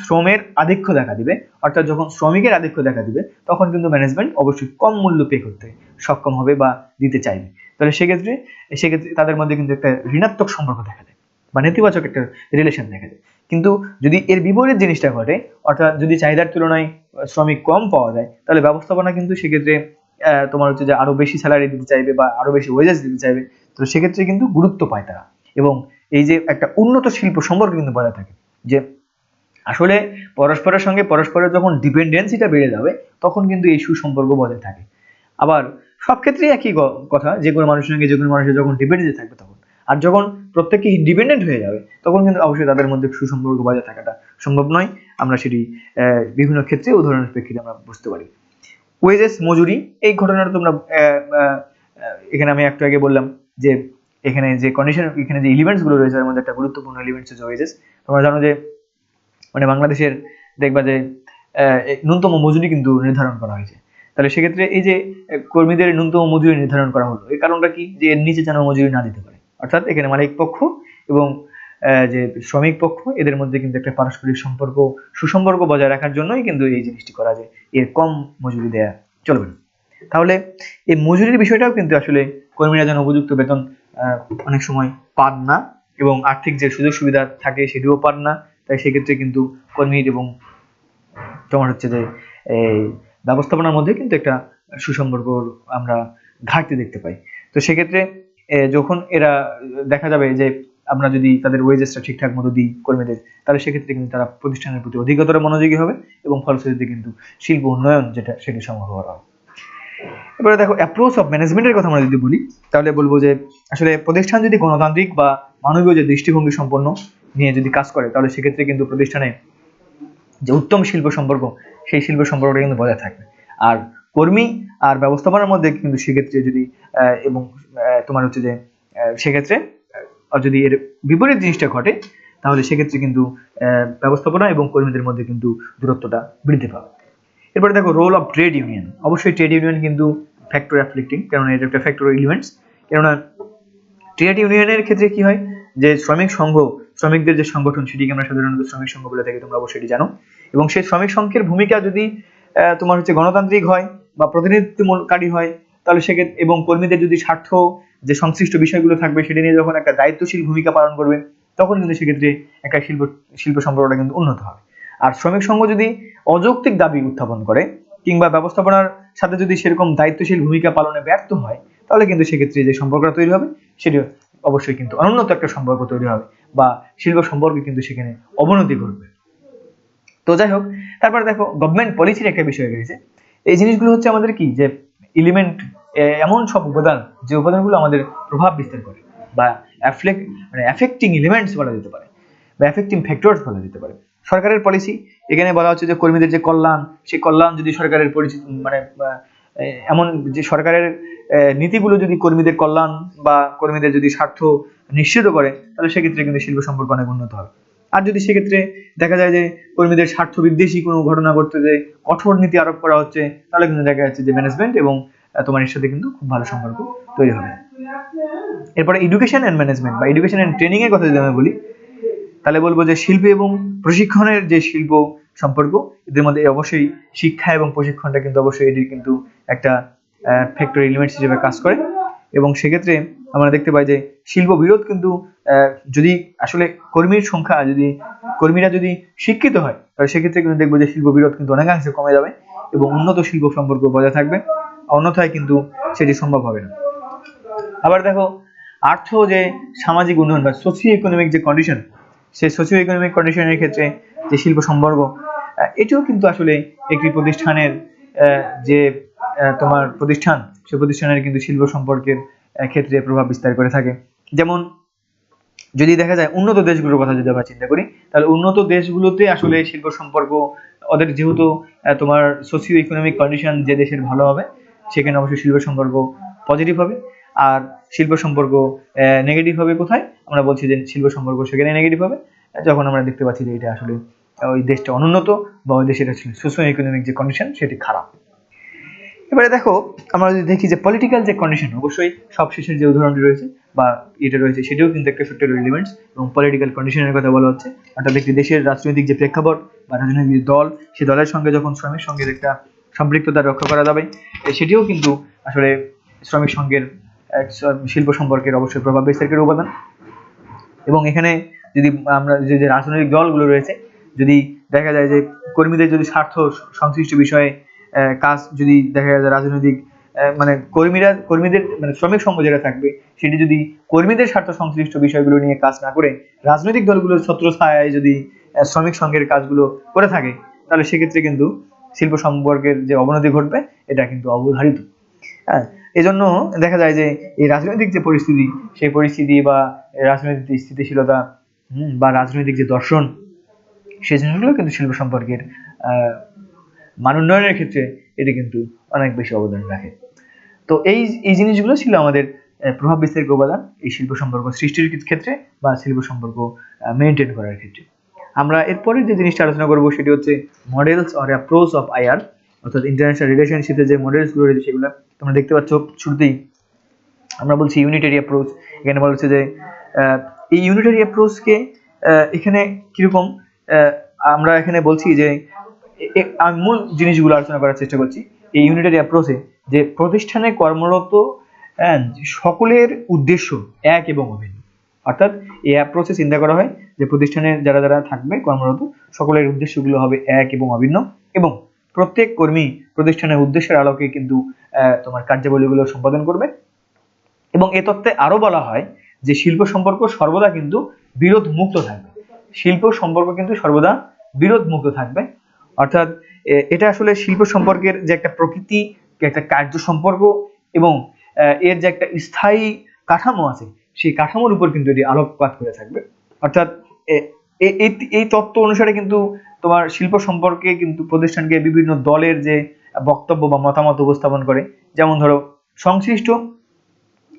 শ্রমের আধিক্য দেখা দিবে, অর্থাৎ যখন শ্রমিকের আধিক্য দেখা দিবে, তখন কিন্তু ম্যানেজমেন্ট অবশ্যই কম মূল্য পে করতে সক্ষম হবে বা দিতে চাইবে। তো তাহলে সেক্ষেত্রে তাদের মধ্যে কিন্তু একটা ঋণাত্মক সম্পর্ক দেখা যায় বা নেতিবাচক একটা রিলেশন দেখা যায়। কিন্তু যদি এর বিপরীত জিনিসটা ঘটে, অর্থাৎ যদি চাহিদার তুলনায় শ্রমিক কম পাওয়া যায়, তাহলে ব্যবস্থাপনা কিন্তু সেক্ষেত্রে তোমার হচ্ছে যে আরো বেশি স্যালারি দিতে চাইবে বা আরো বেশি ওয়েজেস দিতে চাইবে। তো সেক্ষেত্রে কিন্তু গুরুত্ব পায় তারা, এবং এই যে একটা উন্নত শিল্প সম্পর্ক কিন্তু বজায় থাকে, যে আসলে পরস্পরের সঙ্গে পরস্পরের যখন ডিপেন্ডেন্সিটা বেড়ে যাবে তখন কিন্তু এই সুসম্পর্ক বজায় থাকে। আবার সব ক্ষেত্রেই একই কথা, যে কোনো মানুষের সঙ্গে যে কোনো মানুষের যখন ডিপেন্ডেন্সি থাকবে তখন, আর যখন প্রত্যেকেই ডিপেন্ডেন্ট হয়ে যাবে তখন কিন্তু অবশ্যই তাদের মধ্যে সুসম্পর্ক বজায় থাকাটা সম্ভব নয়। আমরা সেটি বিভিন্ন ক্ষেত্রে উদাহরণের প্রেক্ষিতে আমরা বুঝতে পারি। ওয়েজেস, মজুরি, এই ঘটনাটা তোমরা এখানে আমি একটু আগে বললাম যে এখানে যে কন্ডিশন, এখানে যে এলিমেন্টস গুলো রয়েছে তার মধ্যে একটা গুরুত্বপূর্ণ এলিমেন্টস হচ্ছে ওয়েজেস। তোমরা জানো যে মানে বাংলাদেশের দেখবা যে ন্যূনতম মজুরি কিন্তু নির্ধারণ করা হয়েছে। তাহলে সেক্ষেত্রে এই যে কর্মীদের ন্যূনতম মজুরি নির্ধারণ করা হলো, এই কারণটা কি, যে এর নিচে যেন মজুরি না দিতে পারে। অর্থাৎ এখানে মালিক পক্ষ এবং যে শ্রমিক পক্ষ, এদের মধ্যে কিন্তু একটা পারস্পরিক সম্পর্ক, সুসম্পর্ক বজায় রাখার জন্যই কিন্তু এই জিনিসটি করা যায়, এর কম মজুরি দেয়া চলবে না। তাহলে এই মজুরির বিষয়টাও কিন্তু আসলে কর্মীরা যেন উপযুক্ত বেতন অনেক সময় পান না, এবং আর্থিক যে সুযোগ সুবিধা থাকে সেটিও পান না। তাই সেক্ষেত্রে কিন্তু কর্মীর এবং তোমার হচ্ছে যে এই ব্যবস্থাপনার মধ্যে কিন্তু একটা সুসম্পর্ক আমরা ঘাটতি দেখতে পাই। তো সেক্ষেত্রে যখন এরা দেখা যাবে যে আমরা যদি তাদের ওয়েজেসটা ঠিকঠাক মতো দিই কর্মীদের, তাহলে সেক্ষেত্রে কিন্তু তারা প্রতিষ্ঠানের প্রতি অধিকতর মনোযোগী হবে এবং ফলশ্রুতিতে কিন্তু শিল্প উন্নয়ন যেটা সেটি সম্ভব হবে। এবারে দেখো অ্যাপ্রোচ অফ ম্যানেজমেন্টের কথা আমরা যদি বলি, তাহলে বলবো যে আসলে প্রতিষ্ঠান যদি গণতান্ত্রিক বা মানবীয় যে দৃষ্টিভঙ্গি সম্পন্ন নিয়ে যদি কাজ করে, তাহলে সেক্ষেত্রে কিন্তু প্রতিষ্ঠানে যে উত্তম শিল্প সম্পর্ক, সেই শিল্প সম্পর্কটা কিন্তু বজায় থাকবে। আর কর্মী আর ব্যবস্থাপনার মধ্যে কিন্তু সেক্ষেত্রে যদি এবং তোমার হচ্ছে যে সেক্ষেত্রে যদি এর বিপরীত জিনিসটা ঘটে, তাহলে সেক্ষেত্রে কিন্তু ব্যবস্থাপনা এবং কর্মীদের মধ্যে কিন্তু দূরত্বটা বৃদ্ধি পাবে। এরপরে দেখো রোল অফ ট্রেড ইউনিয়ন। অবশ্যই ট্রেড ইউনিয়ন কিন্তু ফ্যাক্টর অ্যাফ্লিক্টিং, কেননা এটা একটা ফ্যাক্টর এলিমেন্টস। কেননা ট্রেড ইউনিয়নের ক্ষেত্রে কি হয়, যে শ্রমিক সংঘ, শ্রমিকদের যে সংগঠন, সেটিকে আমরা সাধারণত শ্রমিক সংঘ বলে থাকি, তোমরা অবশ্যই জানো। এবং সেই শ্রমিক সংঘের ভূমিকা যদি তোমার হচ্ছে গণতান্ত্রিক হয় বা প্রতিনিধিত্বকারী হয়, তাহলে সেক্ষেত্রে এবং কর্মীদের যদি স্বার্থ যে সংশ্লিষ্ট বিষয়গুলো থাকবে সেটি নিয়ে যখন একটা দায়িত্বশীল ভূমিকা পালন করবে, তখন কিন্তু সেক্ষেত্রে একটা শিল্প সম্পর্কটা কিন্তু উন্নত হবে। আর শ্রমিক সংঘ যদি অযৌক্তিক দাবি উত্থাপন করে কিংবা ব্যবস্থাপনার সাথে যদি সেরকম দায়িত্বশীল ভূমিকা পালনে ব্যর্থ হয়, তাহলে কিন্তু সেক্ষেত্রে যে সম্পর্কটা তৈরি হবে সেটি অবশ্যই কিন্তু অনুন্নত একটা সম্পর্ক তৈরি হবে বা শিল্প সম্পর্কে কিন্তু সেখানে অবনতি ঘটবে। তো যাই হোক, তারপরে দেখো গভর্নমেন্ট পলিসির একটা বিষয় রয়েছে। এই জিনিসগুলো হচ্ছে আমাদের কি, যে এলিমেন্ট, এমন সব উপাদান যে উপাদানগুলো আমাদের প্রভাব বিস্তার করে বা অ্যাফেক্টিং এলিমেন্টস বলা যেতে পারে বা অ্যাফেক্টিং ফ্যাক্টরস বলা যেতে পারে। সরকারের পলিসি, এখানে বলা হচ্ছে যে কর্মীদের যে কল্যাণ, সেই কল্যাণ যদি সরকারের পরিচিতি মানে এমন যে সরকারের নীতিগুলো যদি কর্মীদের কল্যাণ বা কর্মীদের যদি স্বার্থ নিশ্চিত করে, তাহলে সেক্ষেত্রে কিন্তু শিল্প সম্পর্ক অনেক উন্নত হবে। আর যদি সেক্ষেত্রে দেখা যায় যে কর্মীদের স্বার্থ বিদ্বেষী কোনো ঘটনা ঘটতে যে কঠোর নীতি আরোপ করা হচ্ছে, তাহলে কিন্তু দেখা যাচ্ছে যে ম্যানেজমেন্ট এবং তোমার এর সাথে কিন্তু খুব ভালো সম্পর্ক তৈরি হবে। এরপরে এডুকেশন এন্ড ম্যানেজমেন্ট বা এডুকেশন এন্ড ট্রেনিং এর কথা যদি আমি বলি, তাহলে বলবো যে শিল্প এবং প্রশিক্ষণের যে শিল্প সম্পর্ক, এদের মধ্যে অবশ্যই শিক্ষা এবং প্রশিক্ষণটা কিন্তু অবশ্যই এটি কিন্তু একটা ফ্যাক্টর এলিমেন্টস হিসেবে কাজ করে। এবং সেক্ষেত্রে আমরা দেখতে পাই যে শিল্প বিরোধ কিন্তু যদি আসলে কর্মীরা যদি শিক্ষিত হয়, তাহলে সেক্ষেত্রে কিন্তু দেখবো যে শিল্প বিরোধ কিন্তু অনেকাংশে কমে যাবে এবং উন্নত শিল্প সম্পর্ক বজায় থাকবে, অন্যথায় কিন্তু সেটি সম্ভব হবে না। আবার দেখো যে সামাজিক উন্নয়ন বা সোশিও ইকোনমিক যে কন্ডিশন, সেই সোশিও ইকোনমিক কন্ডিশনের ক্ষেত্রে যে শিল্প সম্পর্ক, এটিও কিন্তু আসলে একটি প্রতিষ্ঠানের যে তোমার প্রতিষ্ঠান, সেই প্রতিষ্ঠানের কিন্তু শিল্প সম্পর্কের ক্ষেত্রে প্রভাব বিস্তার করে থাকে। যেমন যদি দেখা যায় উন্নত দেশগুলোর কথা যদি আমরা চিন্তা করি, তাহলে উন্নত দেশগুলোতে আসলে শিল্প সম্পর্ক, ওদের যেহেতু তোমার সোশিও ইকোনমিক কন্ডিশন যে দেশের ভালো হবে, সেখানে অবশ্যই শিল্প সম্পর্ক পজিটিভ হবে। আর শিল্প সম্পর্ক নেগেটিভ হবে কোথায়, আমরা বলছি যে শিল্প সম্পর্ক সেখানে নেগেটিভ হবে যখন আমরা দেখতে পাচ্ছি যে এটা আসলে ওই দেশটা অনুন্নত বা ওই দেশের সোশিও ইকোনমিক যে কন্ডিশন সেটি খারাপ। এবারে দেখো আমরা যদি দেখি যে পলিটিক্যাল যে কন্ডিশন, অবশ্যই সবশেষের যে উদাহরণটি রয়েছে বা এটা রয়েছে সেটিও কিন্তু একটা ফ্যাক্টর এলিমেন্টস এবং পলিটিক্যাল কন্ডিশনের কথা বলা হচ্ছে। অর্থাৎ একটি দেশের রাজনৈতিক যে প্রেক্ষাপট বা রাজনৈতিক দল, সেই দলের সঙ্গে যখন শ্রমিক সংঘের একটা সম্পৃক্ততা রক্ষা করা যাবে, সেটিও কিন্তু আসলে শ্রমিক সংঘের শিল্প সম্পর্কের অবশ্যই প্রভাব বিস্তারকারী উপাদান। এবং এখানে যদি আমরা যে রাজনৈতিক দলগুলো রয়েছে, যদি দেখা যায় যে কর্মীদের যদি স্বার্থ সংশ্লিষ্ট বিষয়ে কাজ, যদি দেখা যায় যে রাজনৈতিক মানে কর্মীদের মানে শ্রমিক সংঘ যেটা থাকবে সেটি যদি কর্মীদের স্বার্থ সংশ্লিষ্ট বিষয়গুলো নিয়ে কাজ না করে রাজনৈতিক দলগুলোর ছত্রছায়ায় যদি শ্রমিক সংঘের কাজগুলো করে থাকে, তাহলে সেক্ষেত্রে কিন্তু শিল্প সম্পর্কের যে অবনতি ঘটবে এটা কিন্তু অবধারিত। হ্যাঁ, এজন্য দেখা যায় যে এই রাজনৈতিক যে পরিস্থিতি, সেই পরিস্থিতি বা রাজনৈতিক স্থিতিশীলতা বা রাজনৈতিক যে দর্শন, সেই জিনিসগুলো কিন্তু শিল্প সম্পর্কের মান উন্নয়নের ক্ষেত্রে এটি কিন্তু অনেক বেশি অবদান রাখে। তো এই জিনিসগুলো ছিল আমাদের প্রভাব বিস্তারক উপাদান এই শিল্প সম্পর্ক সৃষ্টির ক্ষেত্রে বা শিল্প সম্পর্ক মেনটেন করার ক্ষেত্রে। আমরা এরপরে যে জিনিসটা আলোচনা করবো সেটি হচ্ছে models or approach of IR, অর্থাৎ ইন্টারন্যাশনাল রিলেশনশিপে যে মডেলসগুলো রয়েছে সেগুলো তোমরা দেখতে পাচ্ছ। শুরুতেই আমরা বলছি ইউনিটারি অ্যাপ্রোচ। এখানে বলা হচ্ছে যে এই ইউনিটারি অ্যাপ্রোচকে এখানে কিরকম আমরা এখানে বলছি যে আমি মূল জিনিসগুলো আলোচনা করার চেষ্টা করছি। এই ইউনিটারি অ্যাপ্রোচে যে প্রতিষ্ঠানে কর্মরত সকলের উদ্দেশ্য এক এবং অভিন্ন, অর্থাৎ এই অ্যাপ্রোচে চিন্তা করা হয় যে প্রতিষ্ঠানের যারা যারা থাকবে কর্মরত সকলের উদ্দেশ্যগুলো হবে এক এবং অভিন্ন, এবং প্রত্যেক কর্মী প্রতিষ্ঠানের উদ্দেশ্যের আলোকে কিন্তু তোমার কার্যাবলীগুলো সম্পাদন করবে। এবং এ তত্ত্বে আরো বলা হয় যে শিল্প সম্পর্ক সর্বদা কিন্তু বিরোধ মুক্ত থাকবে। শিল্প সম্পর্ক কিন্তু সর্বদা বিরোধ মুক্ত থাকবে, অর্থাৎ এটা আসলে শিল্প সম্পর্কের যে একটা প্রকৃতি, একটা কার্য সম্পর্ক এবং এর যে একটা স্থায়ী কাঠামো আছে, সেই কাঠামোর উপর কিন্তু এটি আলোকপাত করে থাকবে। অর্থাৎ এই তত্ত্ব অনুসারে কিন্তু তোমার শিল্প সম্পর্কে কিন্তু প্রতিষ্ঠানকে বিভিন্ন দলের যে বক্তব্য বা মতামত উপস্থাপন করে, যেমন ধরো সংশ্লিষ্ট,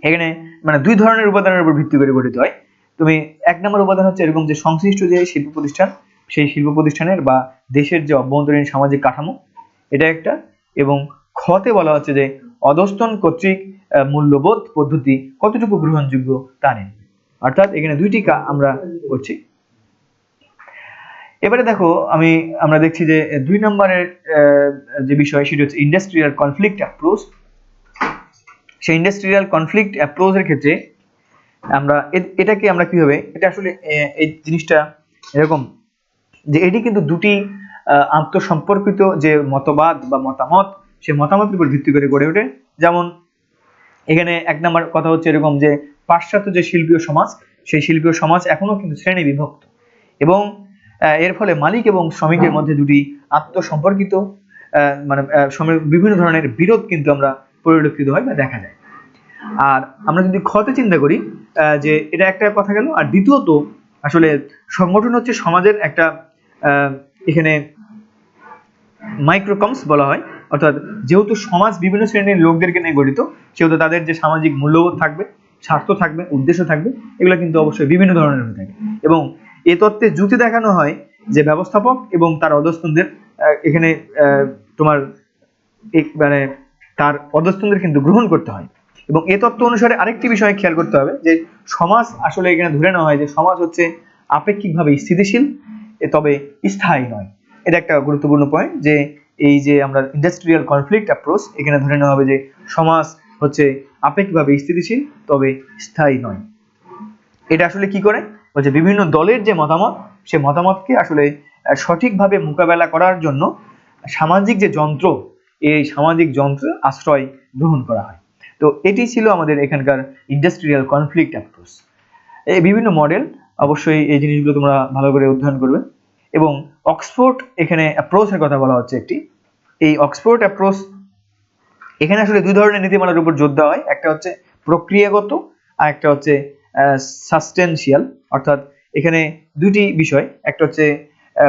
এখানে মানে দুই ধরনের উপাদানের উপর ভিত্তি করে গঠিত হয়। তুমি এক নম্বর উপাদান হচ্ছে এরকম যে সংশ্লিষ্ট যে শিল্প প্রতিষ্ঠান, সেই শিল্প প্রতিষ্ঠানের বা দেশের যে অভ্যন্তরীণ সামাজিক কাঠামো, এটা একটা। এবং খতে বলা হচ্ছে যে অধস্তন কর্তৃক মূল্যবোধ পদ্ধতি কতটুকু গ্রহণযোগ্য তা নেই। অর্থাৎ এখানে দুইটি আমরা করছি। এবারে দেখো আমরা দেখছি যে দুই নম্বরের যে বিষয় সেটি হচ্ছে ইন্ডাস্ট্রিয়াল কনফ্লিক্ট অ্যাপ্রোচ। সেই ইন্ডাস্ট্রিয়াল কনফ্লিক্ট অ্যাপ্রোচের ক্ষেত্রে এটাকে আমরা কিভাবে, এটা আসলে এই জিনিসটা এরকম যে এটি কিন্তু দুটি আন্তঃসম্পর্কিত যে মতবাদ বা মতামত, সেই মতামতের উপর ভিত্তি করে গড়ে ওঠে। যেমন এখানে এক নম্বর কথা হচ্ছে এরকম যে পাশ্চাত্য যে শিল্পীয় সমাজ, সেই শিল্পীয় সমাজ এখনো কিন্তু শ্রেণী বিভক্ত, এবং এর ফলে মালিক এবং শ্রমিকের মধ্যে দুটি আন্তঃসম্পর্কিত মানে বিভিন্ন ধরনের বিরোধ কিন্তু আমরা পরিলক্ষিত হয় বা দেখা যায়। আর আমরা যদি ক্ষতে চিন্তা করি যে এটা একটা কথা গেল, আর দ্বিতীয়ত আসলে সংগঠন হচ্ছে সমাজের একটা এখানে মাইক্রোকমস বলা হয়, অর্থাৎ যেহেতু সমাজ বিভিন্ন শ্রেণীর লোকদেরকে নিয়ে গঠিত, সেহেতু তাদের যে সামাজিক মূল্যবোধ থাকবে, স্বার্থ থাকবে, উদ্দেশ্য থাকবে, এগুলো কিন্তু অবশ্যই বিভিন্ন ধরনের হয়ে থাকে। এবং এ তত্ত্বে যুক্তি দেখানো হয় যে ব্যবস্থাপক এবং তার অধস্তনদের এখানে তোমার মানে তার অধস্তনদের কিন্তু গ্রহণ করতে হয়। এবং এ তত্ত্ব অনুসারে আরেকটি বিষয় খেয়াল করতে হবে যে সমাজ আসলে এখানে ধরে নেওয়া হয় যে সমাজ হচ্ছে আপেক্ষিকভাবে স্থিতিশীল, তবে স্থায়ী নয়। এটা একটা গুরুত্বপূর্ণ পয়েন্ট যে এই যে আমরা ইন্ডাস্ট্রিয়াল কনফ্লিক্ট অ্যাপ্রোচ, এখানে ধরে নেওয়া হবে যে সমাজ হচ্ছে আপেক্ষিকভাবে স্থিতিশীল তবে স্থায়ী নয়। এটা আসলে কি করে বলছে বিভিন্ন দলের যে মতামত, সে মতামতকে আসলে সঠিকভাবে মোকাবেলা করার জন্য সামাজিক যে যন্ত্র, এই সামাজিক যন্ত্র আশ্রয় গ্রহণ করা হয়। তো এটি ছিল আমাদের এখানকার ইন্ডাস্ট্রিয়াল কনফ্লিক্ট অ্যাপ্রোচ। এই বিভিন্ন মডেল, অবশ্যই এই জিনিসগুলো তোমরা ভালো করে অধ্যয়ন করবে। এবং অক্সফোর্ড এখানে অ্যাপ্রোচের কথা বলা হচ্ছে একটি, এই অক্সফোর্ড অ্যাপ্রোচ এখানে আসলে দুই ধরনের নীতিমালার উপর জোর দেওয়া হয়, একটা হচ্ছে প্রক্রিয়াগত আর একটা হচ্ছে সাস্টেনশিয়াল। অর্থাৎ এখানে দুটি বিষয়, একটা হচ্ছে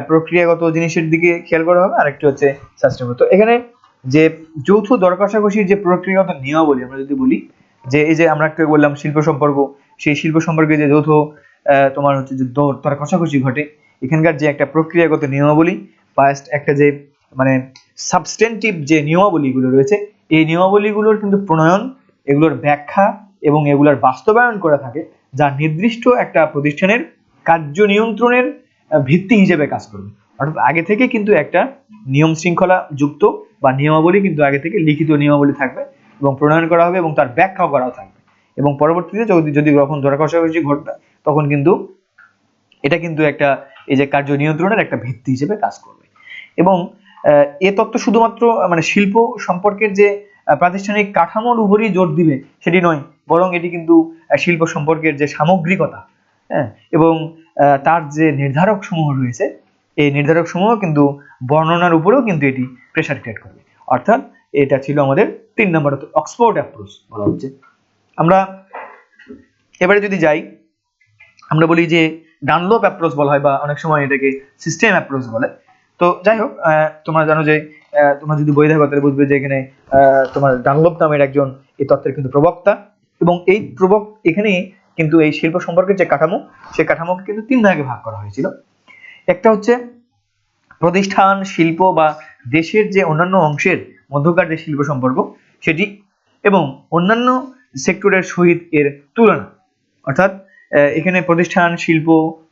প্রক্রিয়াগত জিনিসের দিকে খেয়াল করা হবে, আর একটা হচ্ছে সাস্টেনেবল। তো এখানে যে যৌথ দর কষাকষির যে প্রক্রিয়াগত নিয়মাবলী, আমরা যদি বলি যে এই যে আমরা একটা বললাম শিল্প সম্পর্ক, সেই শিল্প সম্পর্কে যে যৌথ তোমার হচ্ছে যে দর কষাকষি ঘটে, এখানকার যে একটা প্রক্রিয়াগত নিয়মাবলী বা একটা যে মানে সাবস্টেন্টিভ যে নিয়মাবলীগুলো রয়েছে, এই নিয়মাবলীগুলোর কিন্তু প্রণয়ন, এগুলোর ব্যাখ্যা এবং এগুলোর বাস্তবায়ন করে থাকে, যা নির্দিষ্ট একটা প্রতিষ্ঠানের কার্য নিয়ন্ত্রণের ভিত্তি হিসেবে কাজ করবে। অর্থাৎ আগে থেকে কিন্তু একটা নিয়ম শৃঙ্খলা যুক্ত বা নিয়মাবলী কিন্তু আগে থেকে লিখিত নিয়মাবলী থাকবে এবং প্রণয়ন করা হবে এবং তার ব্যাখ্যাও করাও থাকবে। এবং পরবর্তীতে যদি কখন দর কষাকষি ঘটবে তখন কিন্তু এটা কিন্তু একটা এই যে কার্য নিয়ন্ত্রণের একটা ভিত্তি হিসেবে কাজ করবে। এবং এ তত্ত্ব শুধুমাত্র মানে শিল্প সম্পর্কের যে প্রাতিষ্ঠানিক কাঠামোর উপরই জোর দিবে সেটি নয়, বরং এটি কিন্তু শিল্প সম্পর্কের যে সামগ্রিকতা, হ্যাঁ, এবং তার যে নির্ধারক সমূহ রয়েছে এই নির্ধারক সমূহ কিন্তু বর্ণনার উপরেও কিন্তু এটি প্রেসার ক্রিয়েট করবে। অর্থাৎ এটা ছিল আমাদের 3 নম্বর অক্সফোর্ড অ্যাপ্রোচ বলা হচ্ছে। আমরা এবারে যদি যাই, আমরা বলি যে ডানলপ অ্যাপ্রোচ বলা হয় বা অনেক সময় এটাকে সিস্টেম অ্যাপ্রোচ বলে। তো যাই হোক, তোমরা জানো যে তোমরা যদি বই দেখো তাহলে বুঝবে যে এখানে তোমার ডানলপ নামের একজন এই তত্ত্বের কিন্তু প্রবক্তা, এবং এই এখানে কিন্তু এই শিল্প সম্পর্কের যে কাঠামো সেই কাঠামোকে কিন্তু 3 ভাগে ভাগ করা হয়েছিল। একটা হচ্ছে প্রতিষ্ঠান, শিল্প বা দেশের যে অন্যান্য অংশের মধ্যকার যে শিল্প সম্পর্ক সেটি, এবং অন্যান্য সেক্টরের সহিত এর তুলনা। অর্থাৎ এখানে প্রতিষ্ঠান, শিল্প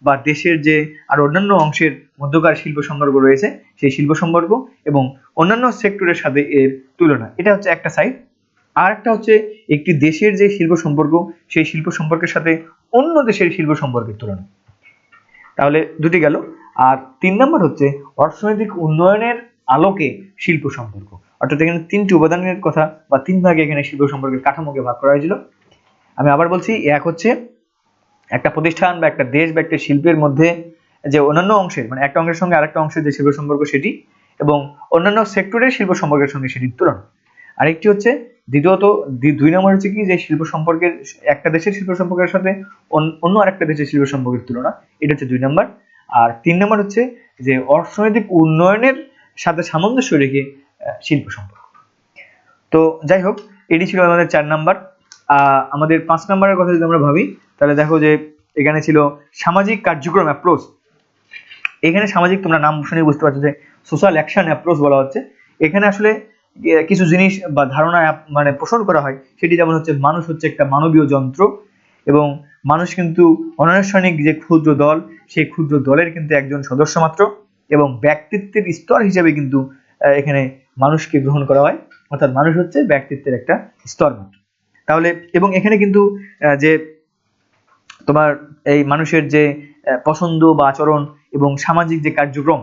বা দেশের যে আর অন্যান্য অংশের মধ্যকার শিল্প সম্পর্ক রয়েছে সেই শিল্প সম্পর্ক এবং অন্যান্য সেক্টরের সাথে এর তুলনা, এটা হচ্ছে একটা সাইড। আর একটা হচ্ছে একটি দেশের যে শিল্প সম্পর্ক সেই শিল্প সম্পর্কের সাথে অন্য দেশের শিল্প সম্পর্কের তুলনা। তাহলে দুটি গেল। আর 3 নম্বর হচ্ছে অর্থনৈতিক উন্নয়নের আলোকে শিল্প সম্পর্ক। অর্থাৎ এখানে 3টি উপাদানের কথা বা 3 ভাগে এখানে শিল্প সম্পর্কের কাঠামোকে ভাগ করা হয়েছিল। আমি আবার বলছি, এক হচ্ছে একটা প্রতিষ্ঠান বা একটা দেশ বা একটা শিল্পের মধ্যে যে অন্যান্য অংশের মানে একটা অংশের সঙ্গে আরেকটা অংশের যে শিল্প সম্পর্ক সেটি, এবং অন্যান্য সেক্টরের শিল্প সম্পর্কের সঙ্গে সেটির তুলনা। আরেকটি হচ্ছে দ্বিতীয়ত 2 নম্বর হচ্ছে কি যে শিল্প সম্পর্কের একটা দেশের শিল্প সম্পর্কের সাথে অন্য আরেকটা দেশের শিল্প সম্পর্কের তুলনা, এটা হচ্ছে 2 নম্বর। আর 3 নম্বর হচ্ছে যে অর্থনৈতিক উন্নয়নের সাথে সামঞ্জস্য রেখে শিল্প সম্পর্ক। তো যাই হোক, এটি ছিল আমাদের 4 নাম্বার। আমাদের 5 নাম্বারের কথা যদি আমরা ভাবি তাহলে দেখো যে এখানে ছিল সামাজিক কার্যক্রম অ্যাপ্রোচ। এখানে সামাজিক, তোমরা নাম শুনে বুঝতে পারছো যে সোশ্যাল অ্যাকশন অ্যাপ্রোচ বলা হচ্ছে। এখানে আসলে কিছু জিনিস বা ধারণা মানে পোষণ করা হয়, সেটি যেমন হচ্ছে মানুষ হচ্ছে একটা মানবীয় যন্ত্র, এবং মানুষ কিন্তু অনানুষ্ঠানিক যে ক্ষুদ্র দল সেই ক্ষুদ্র দলের কিন্তু একজন সদস্য মাত্র, এবং ব্যক্তিত্বের স্তর হিসেবে কিন্তু এখানে মানুষকে গ্রহণ করা হয়। অর্থাৎ মানুষ হচ্ছে ব্যক্তিত্বের একটা স্তর মাত্র। তাহলে এবং এখানে কিন্তু যে তোমার এই মানুষের যে পছন্দ বা আচরণ এবং সামাজিক যে কার্যক্রম,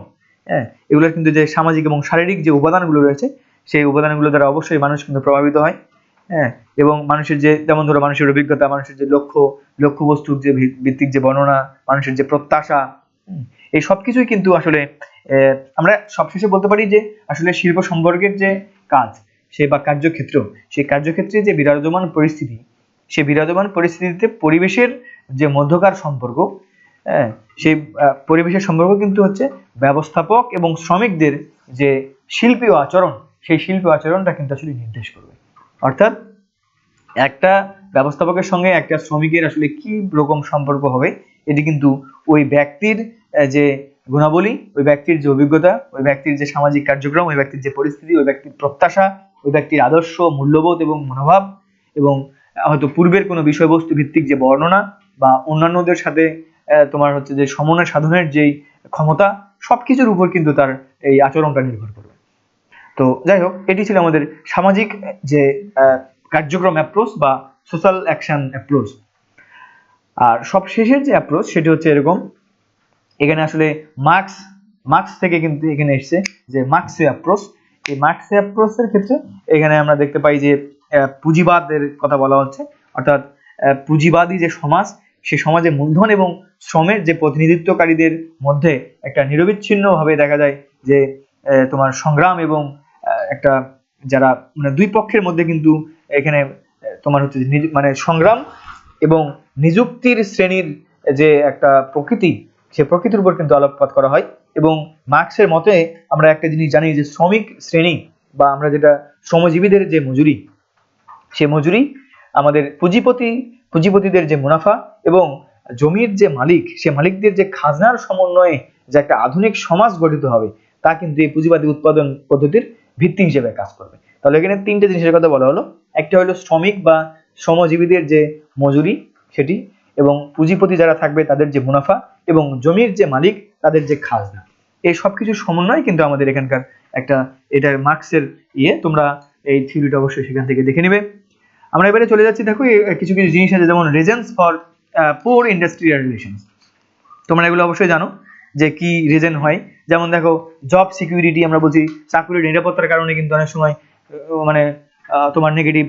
হ্যাঁ, এগুলোর কিন্তু যে সামাজিক এবং শারীরিক যে উপাদানগুলো রয়েছে সেই উপাদানগুলো দ্বারা অবশ্যই মানুষ কিন্তু প্রভাবিত হয়। হ্যাঁ, এবং মানুষের যে যেমন ধরো মানুষের অভিজ্ঞতা, মানুষের যে লক্ষ্যবস্তুর যে ভিত্তিক যে বর্ণনা, মানুষের যে প্রত্যাশা, এই সব কিছুই কিন্তু আসলে আমরা সবশেষে বলতে পারি যে আসলে শিল্প সম্পর্কের যে কাজ সে বা কার্যক্ষেত্র, সেই কার্যক্ষেত্রে যে বিরাজমান পরিস্থিতি, সেই বিরাজমান পরিস্থিতিতে পরিবেশের যে মধ্যকার সম্পর্ক, হ্যাঁ, সেই পরিবেশের সম্পর্ক কিন্তু হচ্ছে ব্যবস্থাপক এবং শ্রমিকদের যে শিল্পীয় আচরণ, সেই শিল্পীয় আচরণটা কিন্তু আসলে নির্দেশ করবে। অর্থাৎ একটা ব্যবস্থাপকের সঙ্গে একটা শ্রমিকের আসলে কি রকম সম্পর্ক হবে এটি কিন্তু ওই ব্যক্তির যে গুণাবলী, ওই ব্যক্তির যে অভিজ্ঞতা, ওই ব্যক্তির যে সামাজিক কার্যক্রম, ওই ব্যক্তির যে পরিস্থিতি, ওই ব্যক্তির প্রত্যাশা, ওই ব্যক্তির আদর্শ, মূল্যবোধ এবং মনোভাব, এবং হয়তো পূর্বের কোনো বিষয়বস্তু ভিত্তিক যে বর্ণনা বা অন্যান্যদের সাথে তোমার হচ্ছে যে সমন্বয় সাধনের যেই ক্ষমতা, সবকিছুর উপর কিন্তু তার এই আচরণটা নির্ভর করবে। তো যাই হোক, এটি ছিল আমাদের সামাজিক যে কার্যক্রম অ্যাপ্রোচ বা সোশ্যাল অ্যাকশন অ্যাপ্রোচ। আর সব শেষের যে অ্যাপ্রোচ সেটি হচ্ছে এরকম, এখানে আসলে মার্কস থেকে কিন্তু এখানে এসছে যে মার্কসীয় অ্যাপ্রোচ। এই মার্কসীয় অ্যাপ্রোচের ক্ষেত্রে এখানে আমরা দেখতে পাই যে পুঁজিবাদের কথা বলা হচ্ছে। অর্থাৎ পুঁজিবাদী যে সমাজ, সেই সমাজে মূলধন এবং শ্রমের যে প্রতিনিধিত্বকারীদের মধ্যে একটা নিরবিচ্ছিন্নভাবে দেখা যায় যে তোমার সংগ্রাম এবং একটা যারা মানে দুই পক্ষের মধ্যে কিন্তু এখানে তোমার হচ্ছে মানে সংগ্রাম এবং নিযুক্তির শ্রেণীর যে একটা প্রকৃতি, সে প্রকৃতির উপর কিন্তু আলোকপাত করা হয়। এবং মার্কসের মতে আমরা একটা জিনিস জানি যে শ্রমিক শ্রেণী বা আমরা যেটা শ্রমজীবীদের যে মজুরি, সে মজুরি আমাদের পুঁজিপতিদের যে মুনাফা এবং জমির যে মালিক, সে মালিকদের যে খাজনার সমন্বয়ে যে একটা আধুনিক সমাজ গঠিত হবে তা কিন্তু এই পুঁজিবাদী উৎপাদন পদ্ধতির ভিত্তি হিসেবে কাজ করবে। তাহলে এখানে 3টে জিনিসের কথা বলা হলো। একটা হলো শ্রমিক বা শ্রমজীবীদের যে মজুরি সেটি, এবং পুঁজিপতি যারা থাকবে তাদের যে মুনাফা, এবং জমির যে মালিক তাদের যে খাজনা, এই সবকিছু সমন্বয় কিন্তু আমাদের এখানকার একটা এটা মার্কসের তোমরা এই থিওরিটা অবশ্যই সেখান থেকে দেখে নেবে। আমরা এবারে চলে যাচ্ছি, দেখো কিছু কিছু জিনিস আছে যেমন reasons for poor industrial relations. তোমরা এগুলো অবশ্যই জানো যে কি রিজন হয়। যেমন দেখো জব সিকিউরিটি, আমরা বলছি চাকরির নিরাপত্তার কারণে কিন্তু অনেক সময় মানে তোমার নেগেটিভ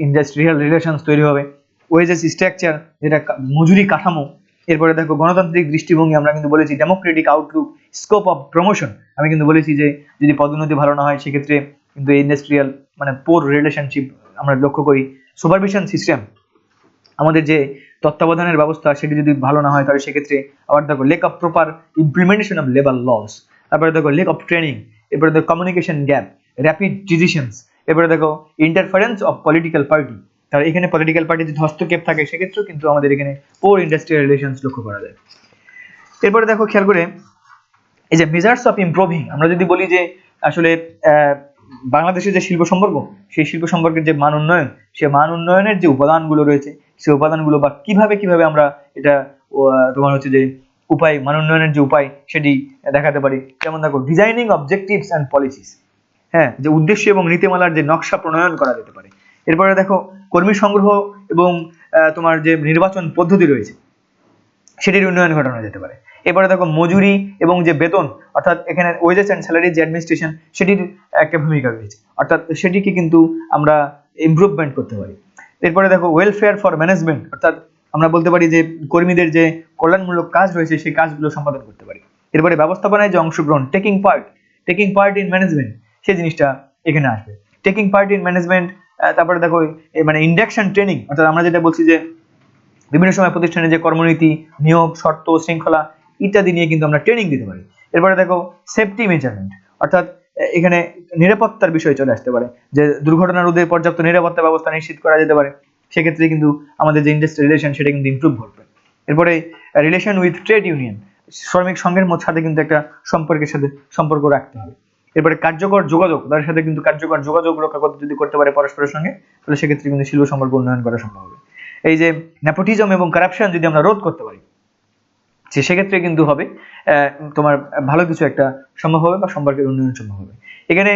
ইন্ডাস্ট্রিয়াল রিলেশনস তৈরি হবে। ওয়েজেস স্ট্রাকচার, যেটা মজুরি কাঠামো। এরপরে দেখো গণতান্ত্রিক দৃষ্টিভঙ্গি, আমরা কিন্তু বলেছি Democratic Outlook, scope of promotion, আমি কিন্তু বলেছি যে যদি পদোন্নতি ভালো না হয় সেক্ষেত্রে কিন্তু ইন্ডাস্ট্রিয়াল মানে পোর রিলেশনশিপ আমরা লক্ষ্য করি। সুপারভিশন সিস্টেম, আমাদের যে তত্ত্বাবধানের ব্যবস্থা সেটি যদি ভালো না হয় তাহলে সেক্ষেত্রে আবার দেখো lack of proper implementation of labour laws, তারপরে দেখো লেক অফ ট্রেনিং, এরপরে দেখো কমিউনিকেশন গ্যাপ, র্যাপিড ডিসিশনস, এরপরে দেখো ইন্টারফারেন্স অফ পলিটিক্যাল পার্টি। তাহলে এখানে পলিটিক্যাল পার্টির যদি হস্তক্ষেপ থাকে সেক্ষেত্রেও কিন্তু আমাদের এখানে পোর ইন্ডাস্ট্রিয়াল রিলেশনস লক্ষ্য করা যায়। এরপরে দেখো খেয়াল করে এই যে মেজার্স অফ ইমপ্রুভিং, আমরা যদি বলি যে আসলে বাংলাদেশের যে শিল্প সম্পর্ক, সেই শিল্প সম্পর্কের যে মান উন্নয়ন, সেই মান উন্নয়নের যে উপাদানগুলো রয়েছে সেই উপাদানগুলো বা কিভাবে আমরা এটা তোমার হচ্ছে যে উপায়, মান উন্নয়নের যে উপায় সেটি দেখাতে পারি। যেমন দেখো ডিজাইনিং অবজেক্টিভস অ্যান্ড পলিসিস, হ্যাঁ, যে উদ্দেশ্য এবং নীতিমালার যে নকশা প্রণয়ন করা যেতে পারে। এরপরে দেখো কর্মী সংগ্রহ এবং তোমার যে নির্বাচন পদ্ধতি রয়েছে সেটির উন্নয়ন ঘটানো যেতে পারে। এরপরে দেখো মজুরি এবং যে বেতন, অর্থাৎ এখানে ওয়েজেস অ্যান্ড স্যালারি যে অ্যাডমিনিস্ট্রেশন সেটির একটা ভূমিকা রয়েছে, অর্থাৎ সেটিকে কিন্তু আমরা ইমপ্রুভমেন্ট করতে পারি। এরপরে দেখো ওয়েলফেয়ার ফর ম্যানেজমেন্ট, অর্থাৎ আমরা বলতে পারি যে কর্মীদের যে কল্যাণমূলক কাজ রয়েছে সেই কাজগুলো সম্পাদন করতে পারি। এরপরে ব্যবস্থাপনায় যে অংশগ্রহণ, টেকিং পার্ট ইন ম্যানেজমেন্ট, সেই জিনিসটা এখানে আসবে। টেকিং পার্ট ইন ম্যানেজমেন্ট, তারপরে দেখো মানে ইন্ডাকশন ট্রেনিং, অর্থাৎ আমরা যেটা বলছি যে বিভিন্ন সময় প্রতিষ্ঠানে যে কর্মনীতি, নিয়োগ, শর্ত, শৃঙ্খলা ইত্যাদি নিয়ে কিন্তু আমরা ট্রেনিং দিতে পারি। এরপরে দেখো সেফটি মেজারমেন্ট, অর্থাৎ এখানে নিরাপত্তার বিষয় চলে আসতে পারে, যে দুর্ঘটনা রোধে পর্যাপ্ত নিরাপত্তা ব্যবস্থা নিশ্চিত করা যেতে পারে। সেক্ষেত্রে কিন্তু আমাদের যে ইন্ডাস্ট্রিয়াল রিলেশন সেটা কিন্তু ইমপ্রুভ করবে। এরপরে রিলেশন উইথ ট্রেড ইউনিয়ন, শ্রমিক সংঘের সাথে কিন্তু একটা সম্পর্ক রাখতে হবে। এরপরে কার্যকর যোগাযোগ, তাদের সাথে কিন্তু কার্যকর যোগাযোগ রক্ষা করতে যদি করতে পারে পরস্পরের সঙ্গে, তাহলে সেক্ষেত্রে কিন্তু শিল্প সম্পর্ক উন্নয়ন করা সম্ভব হবে। এই যে নেপোটিজম এবং কারাপশন যদি আমরা রোধ করতে পারি সেক্ষেত্রে কিন্তু হবে তোমার ভালো কিছু একটা সম্ভব হবে বা সম্পর্কের উন্নয়ন সম্ভব হবে। এখানে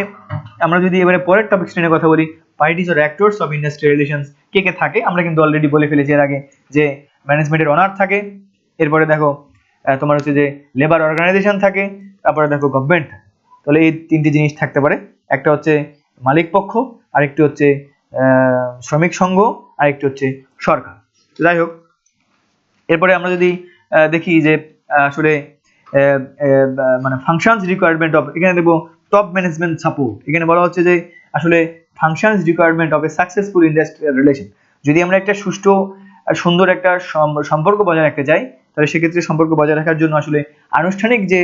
আমরা যদি এবারে পরের টপিক নিয়ে কথা বলি, parties or actors of industrial relations, কে কে থাকে আমরা কিন্তু অলরেডি বলে ফেলেছি এর আগে যে ম্যানেজমেন্টের অনার থাকে, এরপরে দেখো তোমার হচ্ছে যে লেবার অর্গানাইজেশন থাকে, তারপরে দেখো গভর্নমেন্ট থাকে। তাহলে এই তিনটি জিনিস থাকতে পারে, একটা হচ্ছে মালিক পক্ষ, আরেকটি হচ্ছে শ্রমিক সংঘ, আরেকটি হচ্ছে সরকার। যাই হোক, এরপরে আমরা যদি দেখি যে আসলে মানে ফাংশনস রিকোয়ারমেন্ট অফ, এখানে দেখবো টপ ম্যানেজমেন্ট সাপোর্ট, এখানে বলা হচ্ছে যে আসলে functions requirement of a successful industrial relation, যদি আমরা একটা সুষ্ঠু সুন্দর একটা সম্পর্ক বজায় রাখতে চাই তাহলে সেক্ষেত্রে সম্পর্ক বজায় রাখার জন্য আসলে আনুষ্ঠানিক যে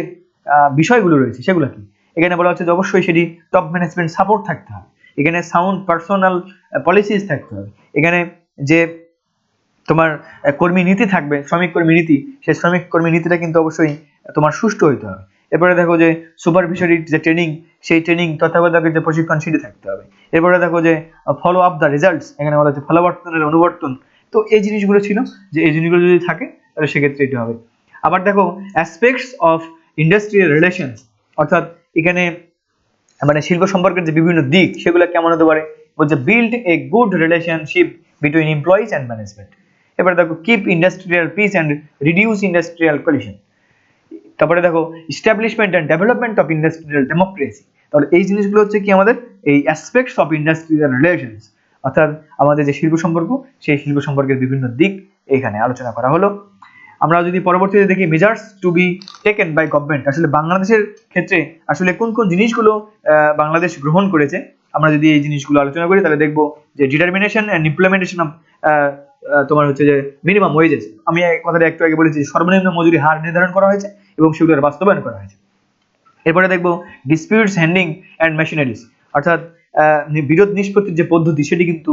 বিষয়গুলো রয়েছে সেগুলো কি, এখানে বলা হচ্ছে যে অবশ্যই সেটি টপ ম্যানেজমেন্ট সাপোর্ট থাকতে হবে, এখানে সাউন্ড পার্সোনাল পলিসিস থাকতে হবে, এখানে যে তোমার কর্মী নীতি থাকবে, শ্রমিক কর্মী নীতি, সেই শ্রমিক কর্মী নীতিটা কিন্তু অবশ্যই তোমার সুষ্ঠু হইতে হবে। এরপরে দেখো যে সুপারভিসরি যে ট্রেনিং, সেই ট্রেনিং তত্ত্বাবধায়কের যে প্রশিক্ষণ সেটি থাকতে হবে। এরপরে দেখো যে ফলো আপ দ্য রেজাল্টস, এখানে বলা হচ্ছে ফলাবর্তনের অনুবর্তন। তো এই জিনিসগুলো ছিল যে এই জিনিসগুলো যদি থাকে তাহলে সেক্ষেত্রে এটি হবে। আবার দেখো অ্যাসপেক্টস অফ ইন্ডাস্ট্রিয়াল রিলেশনস, অর্থাৎ এখানে মানে শিল্প সম্পর্কের যে বিভিন্ন দিক সেগুলো কেমন হতে পারে, বলছে build a good relationship between employees and management. এবার দেখো keep industrial piece and reduce industrial collision. তারপরে দেখো establishment and development of industrial democracy. তাহলে এই জিনিসগুলো হচ্ছে কি আমাদের এই অ্যাসপেক্টস অফ ইন্ডাস্ট্রিয়াল রিলেশনস, অর্থাৎ আমাদের যে শিল্প সম্পর্ক সেই শিল্প সম্পর্কের বিভিন্ন দিক এখানে আলোচনা করা হলো। আমরা যদি পরবর্তীতে দেখি measures to be taken by government, আসলে বাংলাদেশের ক্ষেত্রে আসলে কোন কোন জিনিসগুলো বাংলাদেশ গ্রহণ করেছে, আমরা যদি এই জিনিসগুলো আলোচনা করি তাহলে দেখবো যে ডিটারমিনেশন অ্যান্ড ইমপ্লিমেন্টেশন অফ তোমার হচ্ছে যে মিনিমাম ওয়েজেস, আমি এই কথাটা একটু আগে বলেছি, সর্বনিম্ন মজুরি হার নির্ধারণ করা হয়েছে এবং সেগুলোর বাস্তবায়ন করা হয়েছে। এরপরে দেখবো ডিসপিউটস হ্যান্ডলিং অ্যান্ড মেশিনারিজ, অর্থাৎ বিরোধ নিষ্পত্তির যে পদ্ধতি সেটি কিন্তু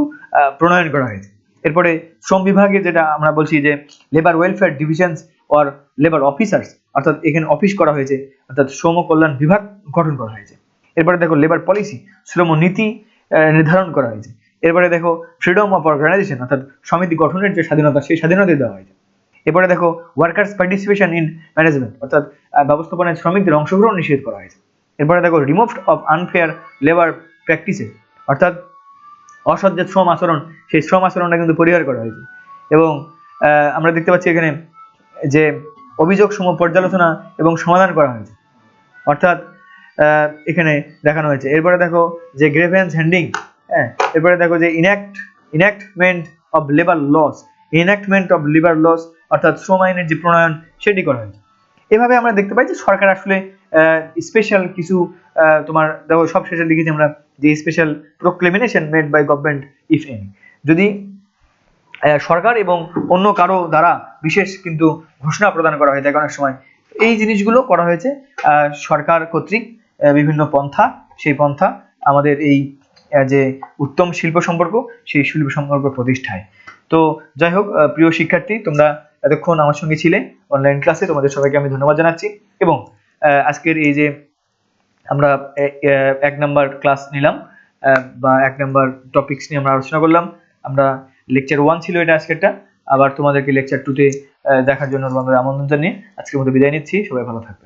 প্রণয়ন করা হয়েছে। এরপরে শ্রম বিভাগে যেটা আমরা বলছি যে labour welfare divisions or labour officers, অর্থাৎ এখানে অফিস করা হয়েছে, অর্থাৎ শ্রম কল্যাণ বিভাগ গঠন করা হয়েছে। এরপরে দেখো লেবার পলিসি, শ্রম নীতি নির্ধারণ করা হয়েছে। এরপরে দেখো ফ্রিডম অফ অর্গানাইজেশন, অর্থাৎ সমিতি গঠনের যে স্বাধীনতা সেই স্বাধীনতা দেওয়া হয়েছে। এরপরে দেখো ওয়ার্কার্স পার্টিসিপেশন ইন ম্যানেজমেন্ট, অর্থাৎ ব্যবস্থাপনায় শ্রমিকদের অংশগ্রহণ নিষেধ করা হয়েছে। এরপরে দেখো remove of unfair labour practices, অর্থাৎ অসৎ যে শ্রম আচরণ, সেই শ্রম আচরণটা কিন্তু পরিহার করা হয়েছে। এবং আমরা দেখতে পাচ্ছি এখানে যে অভিযোগ সমূহ পর্যালোচনা এবং সমাধান করা হয়েছে, অর্থাৎ এখানে দেখানো হয়েছে। এরপরে দেখো যে গ্রেভেন্স হ্যান্ডিং, হ্যাঁ, এরপরে দেখো যে ইনঅ্যাক্টমেন্ট অফ লেবার লস, অর্থাৎ শ্রম আইনের যে প্রণয়ন সেটি করা হয়েছে। এভাবে আমরা দেখতে পাই যে সরকার আসলে স্পেশাল কিছু তোমার দেখো সব শেষে লিখেছি আমরা যে special proclamation made by government if any, যদি সরকার এবং অন্য কারো দ্বারা বিশেষ কিন্তু ঘোষণা প্রদান করা হয়ে থাকে অনেক সময়, এই জিনিসগুলো করা হয়েছে সরকার কর্তৃক বিভিন্ন পন্থা, সেই পন্থা আমাদের এই যে উত্তম শিল্প সম্পর্ক, সেই শিল্প সম্পর্ক প্রতিষ্ঠায়। তো যাই হোক প্রিয় শিক্ষার্থী, তোমরা এতক্ষণ আমার সঙ্গে ছিলে অনলাইন ক্লাসে, তোমাদের সবাইকে আমি ধন্যবাদ জানাচ্ছি। এবং আজকের এই যে আমরা 1 নাম্বার ক্লাস নিলাম বা 1 নাম্বার টপিকস নিয়ে আমরা আলোচনা করলাম। আমরা লেকচার 1 ছিল এটা আজকেরটা, আবার তোমাদেরকে লেকচার 2 তে দেখার জন্য তোমাদের আমন্ত্রণ জানিয়ে আজকের মতো বিদায় নিচ্ছি। সবাই ভালো থাকবে।